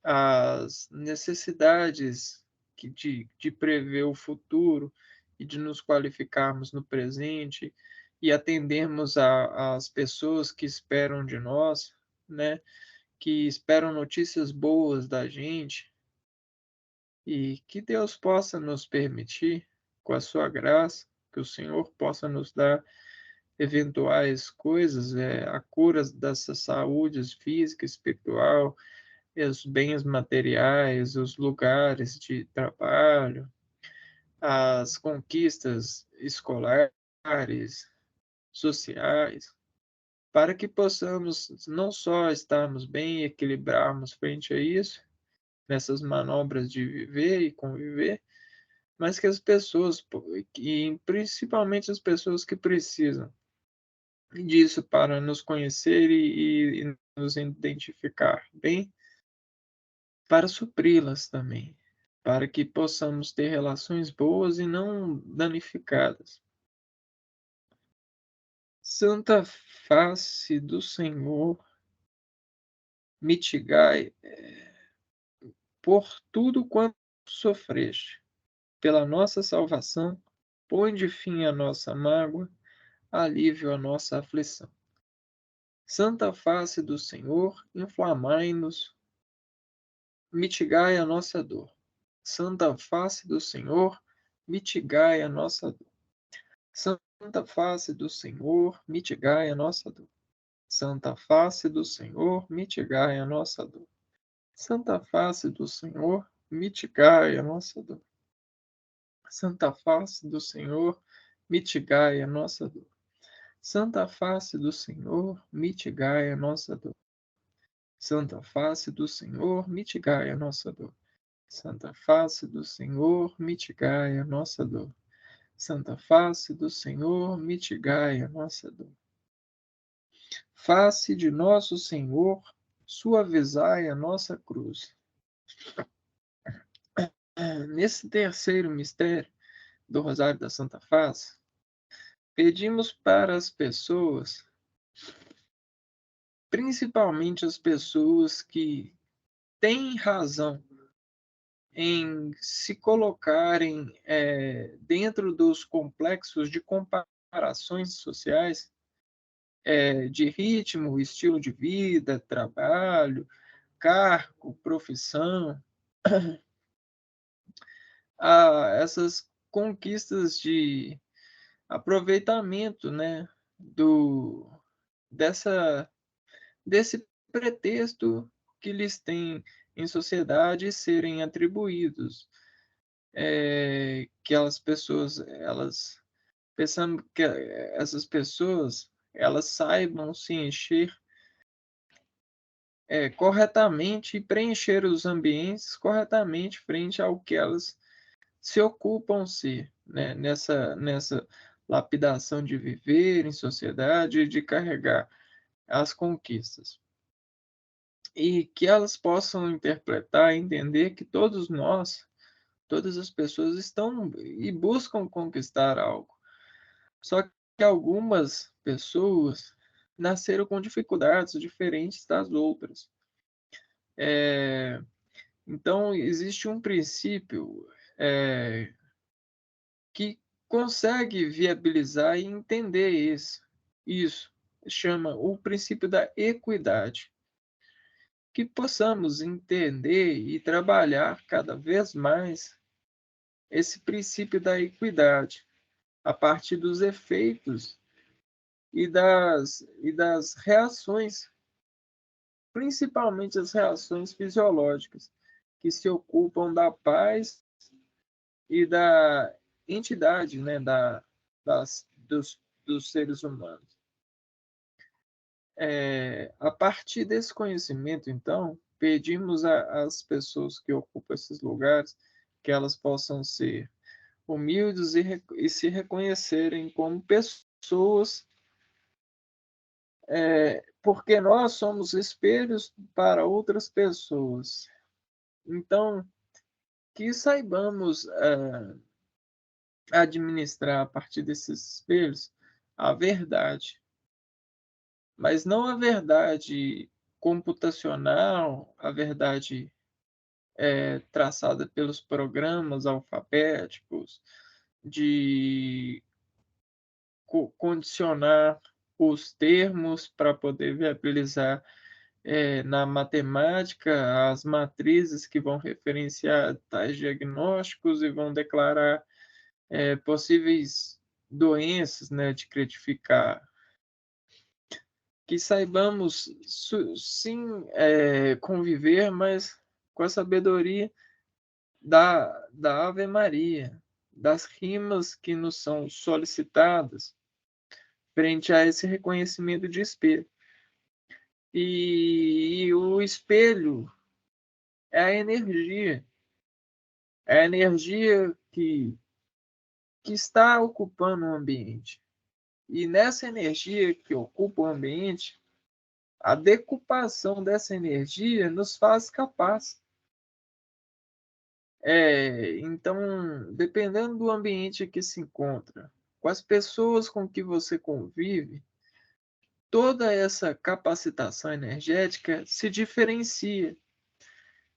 as necessidades de prever o futuro e de nos qualificarmos no presente e atendermos às pessoas que esperam de nós, né? Que esperam notícias boas da gente, e que Deus possa nos permitir, com a sua graça, que o Senhor possa nos dar eventuais coisas, a cura dessa saúde física, espiritual, os bens materiais, os lugares de trabalho, as conquistas escolares, sociais, para que possamos não só estarmos bem e equilibrarmos frente a isso, nessas manobras de viver e conviver, mas que as pessoas, e principalmente as pessoas que precisam disso para nos conhecer e nos identificar bem, para supri-las também, para que possamos ter relações boas e não danificadas. Santa face do Senhor, mitigai por tudo quanto sofreste, pela nossa salvação, põe fim à nossa mágoa, alívio à nossa aflição. Santa face do Senhor, inflamai-nos, mitigai a nossa dor. Santa face do Senhor, mitigai a nossa dor. Santa face do Senhor, mitigai a nossa dor. Santa face do Senhor, mitigai a nossa dor. Santa face do Senhor, mitigai a nossa dor. Santa face do Senhor, mitigai a nossa dor. Santa face do Senhor, mitigai a nossa dor. Santa face do Senhor, mitigai a nossa dor. Santa face do Senhor, mitigai a nossa dor. Santa face do Senhor, mitigai a nossa dor. Face de nosso Senhor, suavizai a nossa cruz. Nesse terceiro mistério do Rosário da Santa Face, pedimos para as pessoas, principalmente as pessoas que têm razão em se colocarem dentro dos complexos de comparações sociais, de ritmo, estilo de vida, trabalho, cargo, profissão, a essas conquistas de aproveitamento, né, dessa, desse pretexto que lhes tem em sociedade serem atribuídos. Que as pessoas, elas, pensando que essas pessoas, elas saibam se encher corretamente e preencher os ambientes corretamente frente ao que elas se ocupam ser, né? Nessa lapidação de viver em sociedade e de carregar as conquistas. E que elas possam interpretar e entender que todos nós, todas as pessoas estão e buscam conquistar algo. Só que algumas pessoas nasceram com dificuldades diferentes das outras. Então, existe um princípio que consegue viabilizar e entender isso. Chama o princípio da equidade. Que possamos entender e trabalhar cada vez mais esse princípio da equidade a partir dos efeitos e das reações, principalmente as reações fisiológicas, que se ocupam da paz e da entidade, né, dos seres humanos. A partir desse conhecimento, então, pedimos às pessoas que ocupam esses lugares que elas possam ser humildes e se reconhecerem como pessoas, porque nós somos espelhos para outras pessoas. Então, que saibamos administrar a partir desses espelhos a verdade, mas não a verdade computacional, a verdade traçada pelos programas alfabéticos, de condicionar os termos para poder viabilizar na matemática as matrizes que vão referenciar tais diagnósticos e vão declarar possíveis doenças, né, de cretificar. Que saibamos, sim, conviver, mas com a sabedoria da Ave Maria, das rimas que nos são solicitadas frente a esse reconhecimento de espelho. E o espelho é a energia que está ocupando o ambiente. E nessa energia que ocupa o ambiente, a decupação dessa energia nos faz capaz. Então, dependendo do ambiente que se encontra, com as pessoas com que você convive, toda essa capacitação energética se diferencia.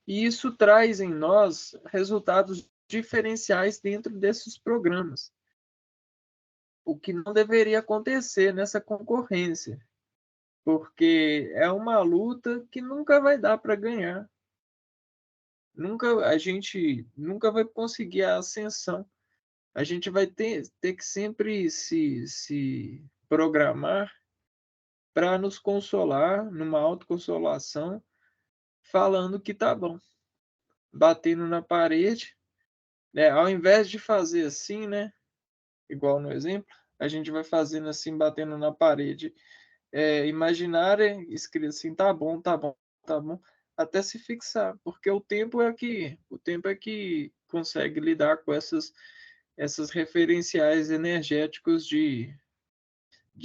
E isso traz em nós resultados diferenciais dentro desses programas. O que não deveria acontecer nessa concorrência, porque é uma luta que nunca vai dar para ganhar. A gente nunca vai conseguir a ascensão. A gente vai ter que sempre se programar para nos consolar numa autoconsolação, falando que tá bom, batendo na parede, né? Ao invés de fazer assim, né? Igual no exemplo, a gente vai fazendo assim, batendo na parede imaginária, escrito assim, tá bom, tá bom, até se fixar, porque o tempo é que consegue lidar com essas referenciais energéticos de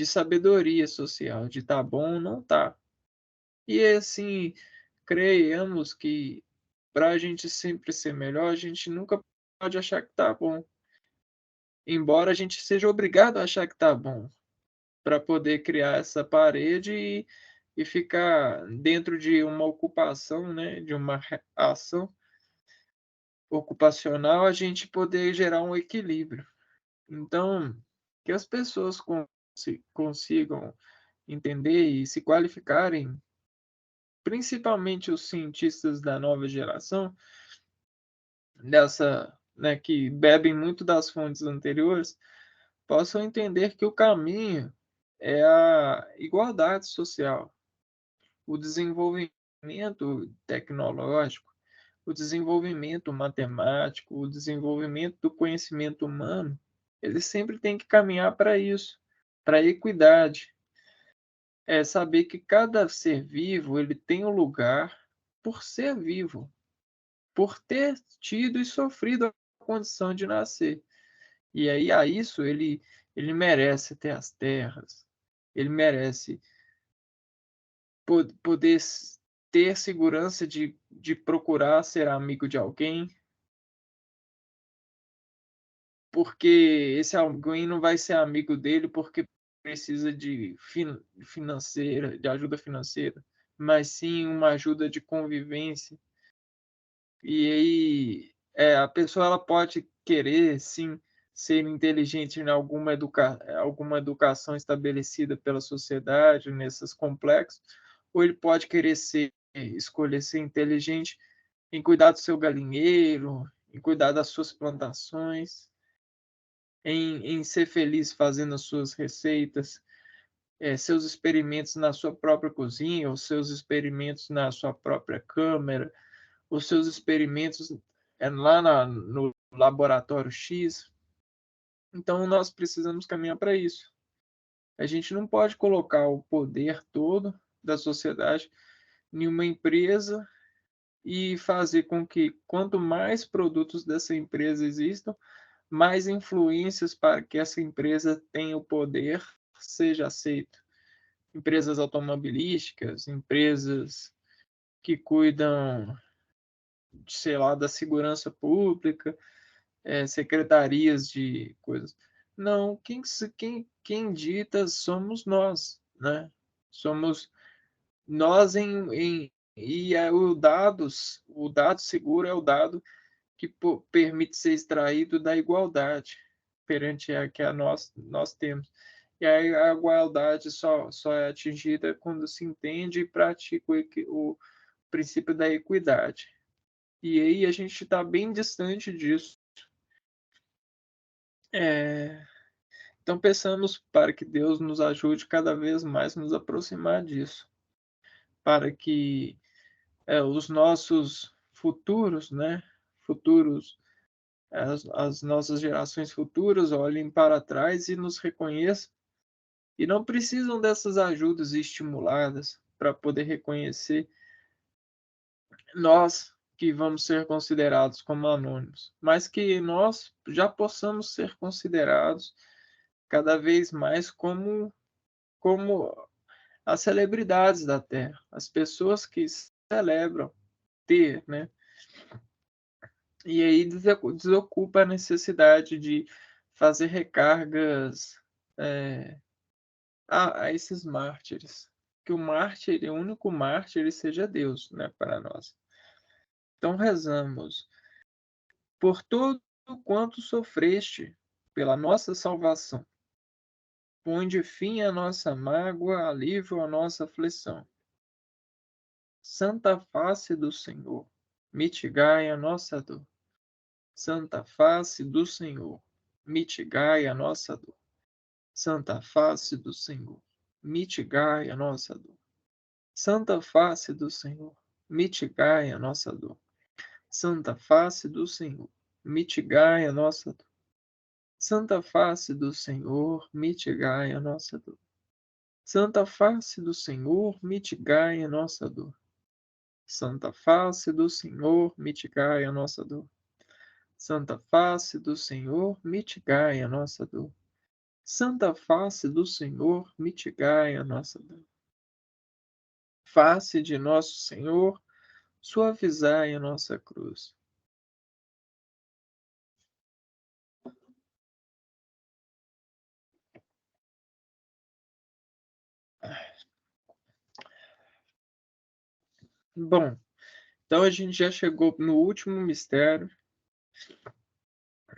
sabedoria social, de tá bom ou não tá. E assim, creiamos que para a gente sempre ser melhor, a gente nunca pode achar que tá bom, embora a gente seja obrigado a achar que tá bom, para poder criar essa parede e ficar dentro de uma ocupação, né, de uma ação ocupacional, a gente poder gerar um equilíbrio. Então, que as pessoas consigam entender e se qualificarem, principalmente os cientistas da nova geração, né, que bebem muito das fontes anteriores, possam entender que o caminho é a igualdade social, o desenvolvimento tecnológico, o desenvolvimento matemático, o desenvolvimento do conhecimento humano, ele sempre tem que caminhar para isso, para a equidade. É saber que cada ser vivo ele tem um lugar por ser vivo, por ter tido e sofrido a condição de nascer. E aí a isso ele merece ter as terras, ele merece poder ter segurança de procurar ser amigo de alguém, porque esse alguém não vai ser amigo dele porque precisa de financeira, de ajuda financeira, mas sim uma ajuda de convivência. E aí a pessoa ela pode querer sim ser inteligente em alguma educação estabelecida pela sociedade nesses complexos, ou ele pode querer escolher ser inteligente em cuidar do seu galinheiro, em cuidar das suas plantações, em ser feliz fazendo as suas receitas, seus experimentos na sua própria cozinha, os seus experimentos na sua própria câmara, os seus experimentos lá no laboratório X. Então, nós precisamos caminhar para isso. A gente não pode colocar o poder todo da sociedade em uma empresa e fazer com que quanto mais produtos dessa empresa existam, mais influências para que essa empresa tenha o poder seja aceito. Empresas automobilísticas, empresas que cuidam, sei lá, da segurança pública, secretarias de coisas. Não, quem dita somos nós, né? Somos nós e o dado seguro é o dado que permite ser extraído da igualdade perante a que nós temos. E aí a igualdade só é atingida quando se entende e pratica o princípio da equidade. E aí a gente está bem distante disso. É, então pensamos para que Deus nos ajude cada vez mais a nos aproximar disso, para que os nossos futuros, né, futuros, as nossas gerações futuras olhem para trás e nos reconheçam e não precisam dessas ajudas estimuladas para poder reconhecer nós que vamos ser considerados como anônimos, mas que nós já possamos ser considerados cada vez mais como as celebridades da Terra, as pessoas que celebram ter, né? E aí desocupa a necessidade de fazer recargas a esses mártires. Que o único mártir seja Deus, né, para nós. Então rezamos por todo quanto sofreste pela nossa salvação. Ponde fim à nossa mágoa, alívio à nossa aflição. Santa face do Senhor, mitigai a nossa dor. Santa face do Senhor, mitigai a nossa dor. Santa face do Senhor, mitigai a nossa dor. Santa face do Senhor, mitigai a nossa dor. Santa face do Senhor, mitigai a nossa dor. Santa face do Senhor, mitigai a nossa dor. Santa face do Senhor, mitigai a nossa dor. Santa face do Senhor, mitigai a nossa dor. Santa face do Senhor, mitigai a nossa dor. Santa face do Senhor, mitigai a nossa dor. Face de nosso Senhor, suavizai a nossa cruz. Bom, então a gente já chegou no último mistério.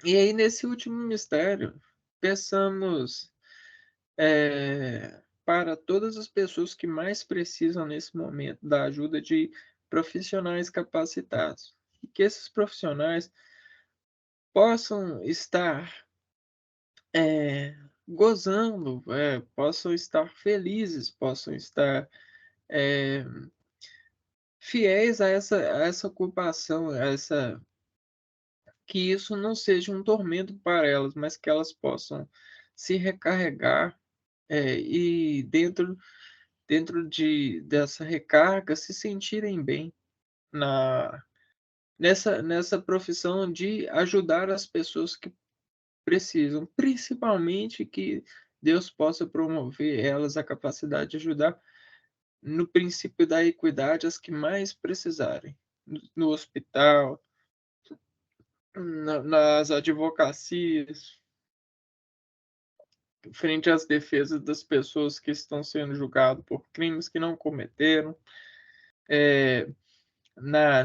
E aí, nesse último mistério, peçamos para todas as pessoas que mais precisam nesse momento da ajuda de profissionais capacitados. E que esses profissionais possam estar gozando, possam estar felizes, possam estar é, fiéis a essa ocupação, que isso não seja um tormento para elas, mas que elas possam se recarregar e dessa recarga se sentirem bem nessa profissão de ajudar as pessoas que precisam, principalmente que Deus possa promover elas a capacidade de ajudar no princípio da equidade as que mais precisarem, no hospital, nas advocacias, frente às defesas das pessoas que estão sendo julgadas por crimes que não cometeram,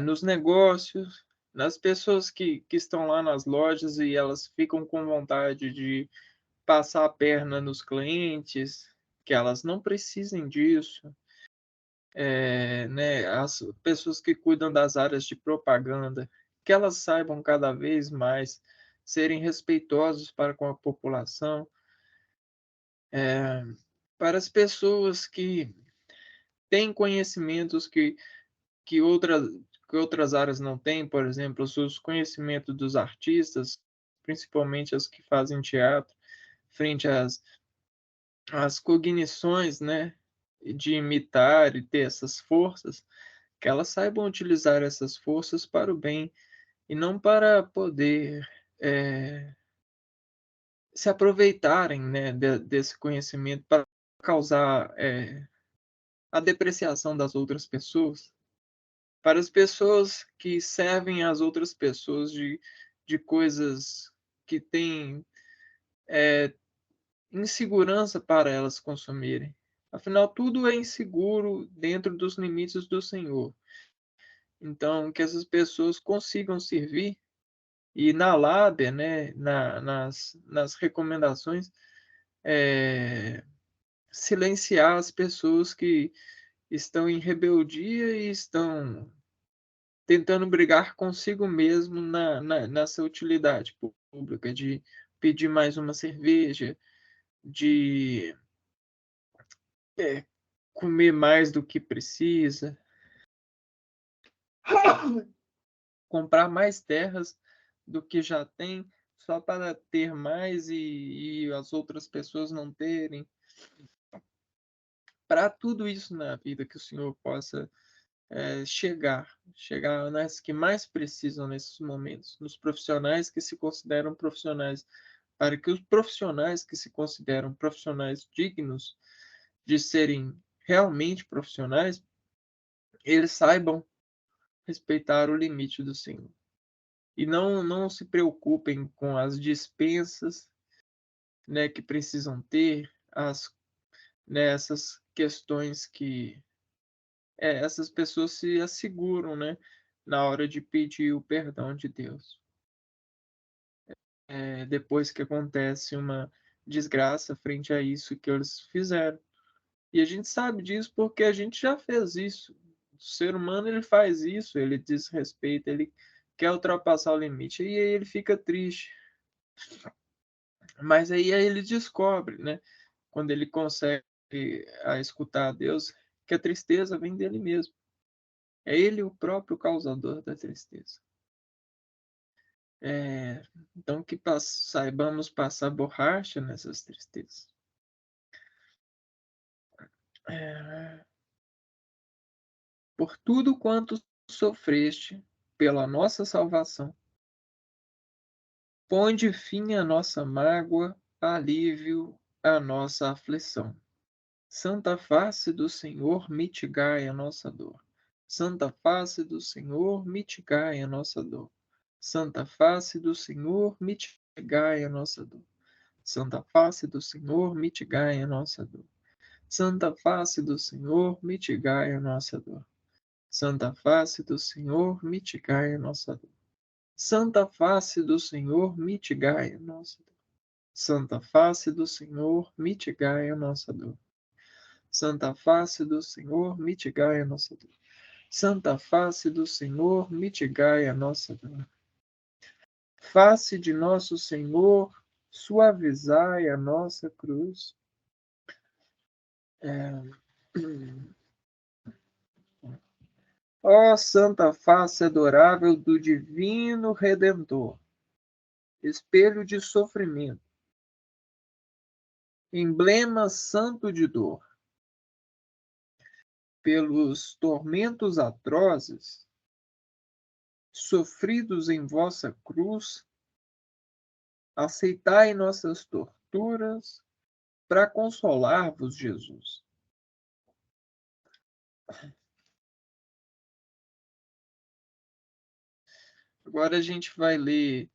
nos negócios, nas pessoas que estão lá nas lojas e elas ficam com vontade de passar a perna nos clientes, que elas não precisem disso, né? As pessoas que cuidam das áreas de propaganda, que elas saibam cada vez mais serem respeitosos para com a população, para as pessoas que têm conhecimentos que outras, que outras áreas não têm, por exemplo, os conhecimentos dos artistas, principalmente as que fazem teatro, frente às cognições, né, de imitar e ter essas forças, que elas saibam utilizar essas forças para o bem e não para poder se aproveitarem, né, desse conhecimento para causar a depreciação das outras pessoas. Para as pessoas que servem as outras pessoas de coisas que têm insegurança para elas consumirem. Afinal, tudo é inseguro dentro dos limites do Senhor. Então, que essas pessoas consigam servir e na lábia, né, nas recomendações, silenciar as pessoas que estão em rebeldia e estão tentando brigar consigo mesmo nessa utilidade pública de pedir mais uma cerveja, de é, comer mais do que precisa, comprar mais terras do que já tem, só para ter mais e as outras pessoas não terem. Para tudo isso na vida que o Senhor possa chegar nas que mais precisam nesses momentos, nos profissionais que se consideram profissionais, para que os profissionais que se consideram profissionais dignos de serem realmente profissionais, eles saibam respeitar o limite do Senhor. E não se preocupem com as dispensas, né, que precisam ter, essas questões que essas pessoas se asseguram, né, na hora de pedir o perdão de Deus. Depois que acontece uma desgraça frente a isso que eles fizeram. E a gente sabe disso porque a gente já fez isso. O ser humano ele faz isso, ele desrespeita, ele quer ultrapassar o limite e aí ele fica triste. Mas aí ele descobre, né, quando ele consegue escutar a Deus, que a tristeza vem dele mesmo. É ele o próprio causador da tristeza. Então que saibamos passar borracha nessas tristezas. É, por tudo quanto sofreste pela nossa salvação. Ponde fim à nossa mágoa, alívio à nossa aflição. Santa face do Senhor, mitigai a nossa dor. Santa face do Senhor, mitigai a nossa dor. Santa face do Senhor, mitigai a nossa dor. Santa face do Senhor, mitigai a nossa dor. Santa face do Senhor, mitigai a nossa dor. Santa face do Senhor, mitigai a nossa dor. Santa face do Senhor, mitigai a nossa dor. Santa face do Senhor, mitigai a nossa dor. Santa face do Senhor, mitigai a nossa dor. Santa face do Senhor, mitigai a nossa dor. Face de nosso Senhor, suavizai a nossa cruz. Ó Santa face adorável do Divino Redentor, espelho de sofrimento, emblema santo de dor, pelos tormentos atrozes sofridos em vossa cruz, aceitai nossas torturas para consolar-vos, Jesus. Agora a gente vai ler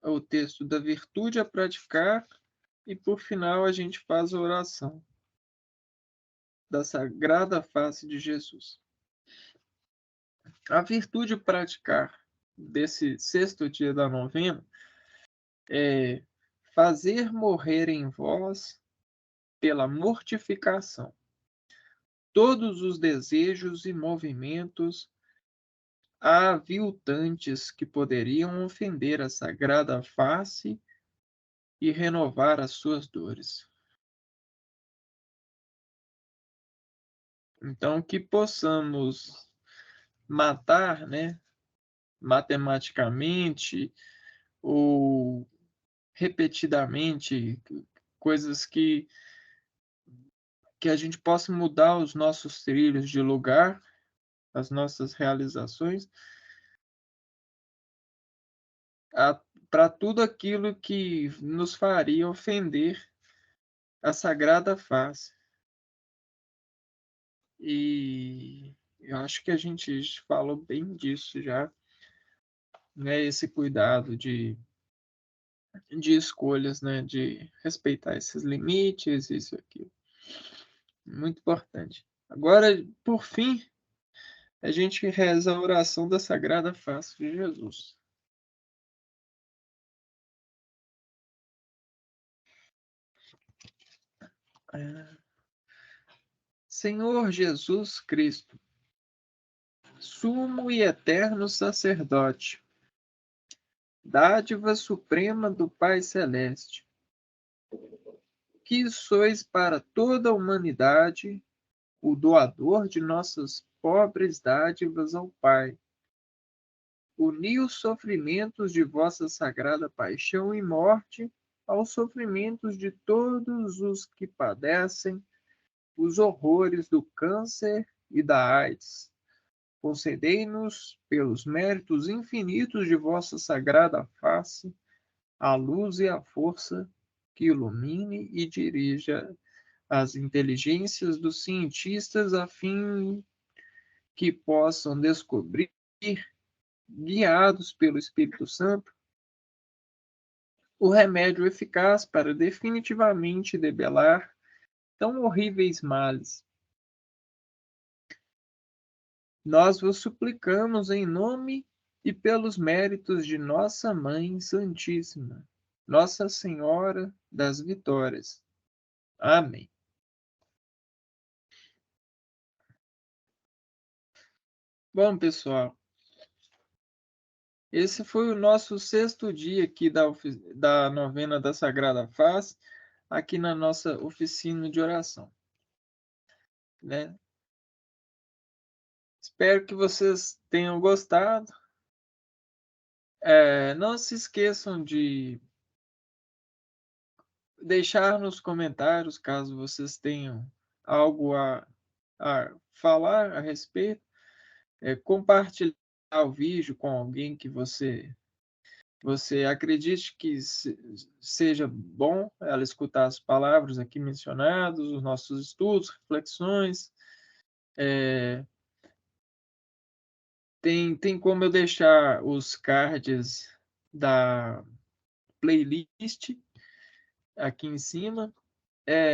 o texto da virtude a praticar e, por final, a gente faz a oração da Sagrada Face de Jesus. A virtude praticar desse sexto dia da novena é fazer morrer em vós, pela mortificação, todos os desejos e movimentos aviltantes que poderiam ofender a Sagrada Face e renovar as suas dores. Então, que possamos matar, né, matematicamente ou repetidamente, coisas que a gente possa mudar os nossos trilhos de lugar, as nossas realizações, para tudo aquilo que nos faria ofender a Sagrada Face. E eu acho que a gente falou bem disso já, né? Esse cuidado de escolhas, né? De respeitar esses limites, isso e aquilo. Muito importante. Agora, por fim, a gente reza a oração da Sagrada Face de Jesus. Senhor Jesus Cristo, sumo e eterno sacerdote, dádiva suprema do Pai Celeste, que sois para toda a humanidade o doador de nossas pobres dádivas ao Pai. Uni os sofrimentos de vossa sagrada paixão e morte aos sofrimentos de todos os que padecem os horrores do câncer e da AIDS. Concedei-nos, pelos méritos infinitos de vossa sagrada face, a luz e a força que ilumine e dirija as inteligências dos cientistas a fim que possam descobrir, guiados pelo Espírito Santo, o remédio eficaz para definitivamente debelar tão horríveis males. Nós vos suplicamos em nome e pelos méritos de nossa Mãe Santíssima, Nossa Senhora das Vitórias. Amém. Bom, pessoal, esse foi o nosso sexto dia aqui da novena da Sagrada Face, aqui na nossa oficina de oração, né? Espero que vocês tenham gostado. Não se esqueçam de deixar nos comentários caso vocês tenham algo a falar a respeito. compartilhar o vídeo com alguém que você acredite que seja bom ela escutar as palavras aqui mencionadas, os nossos estudos, reflexões. Tem como eu deixar os cards da playlist aqui em cima.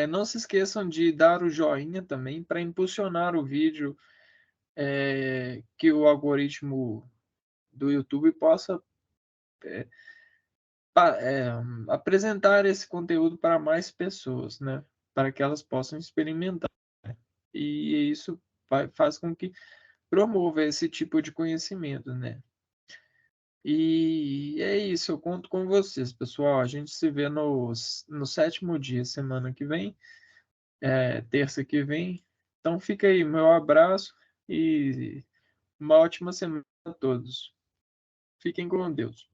Não se esqueçam de dar o joinha também para impulsionar o vídeo, que o algoritmo do YouTube possa apresentar esse conteúdo para mais pessoas, né? Para que elas possam experimentar. E isso faz com que promova esse tipo de conhecimento, né? E é isso, eu conto com vocês, pessoal. A gente se vê no 7º dia, semana que vem, terça que vem. Então fica aí, meu abraço e uma ótima semana a todos. Fiquem com Deus.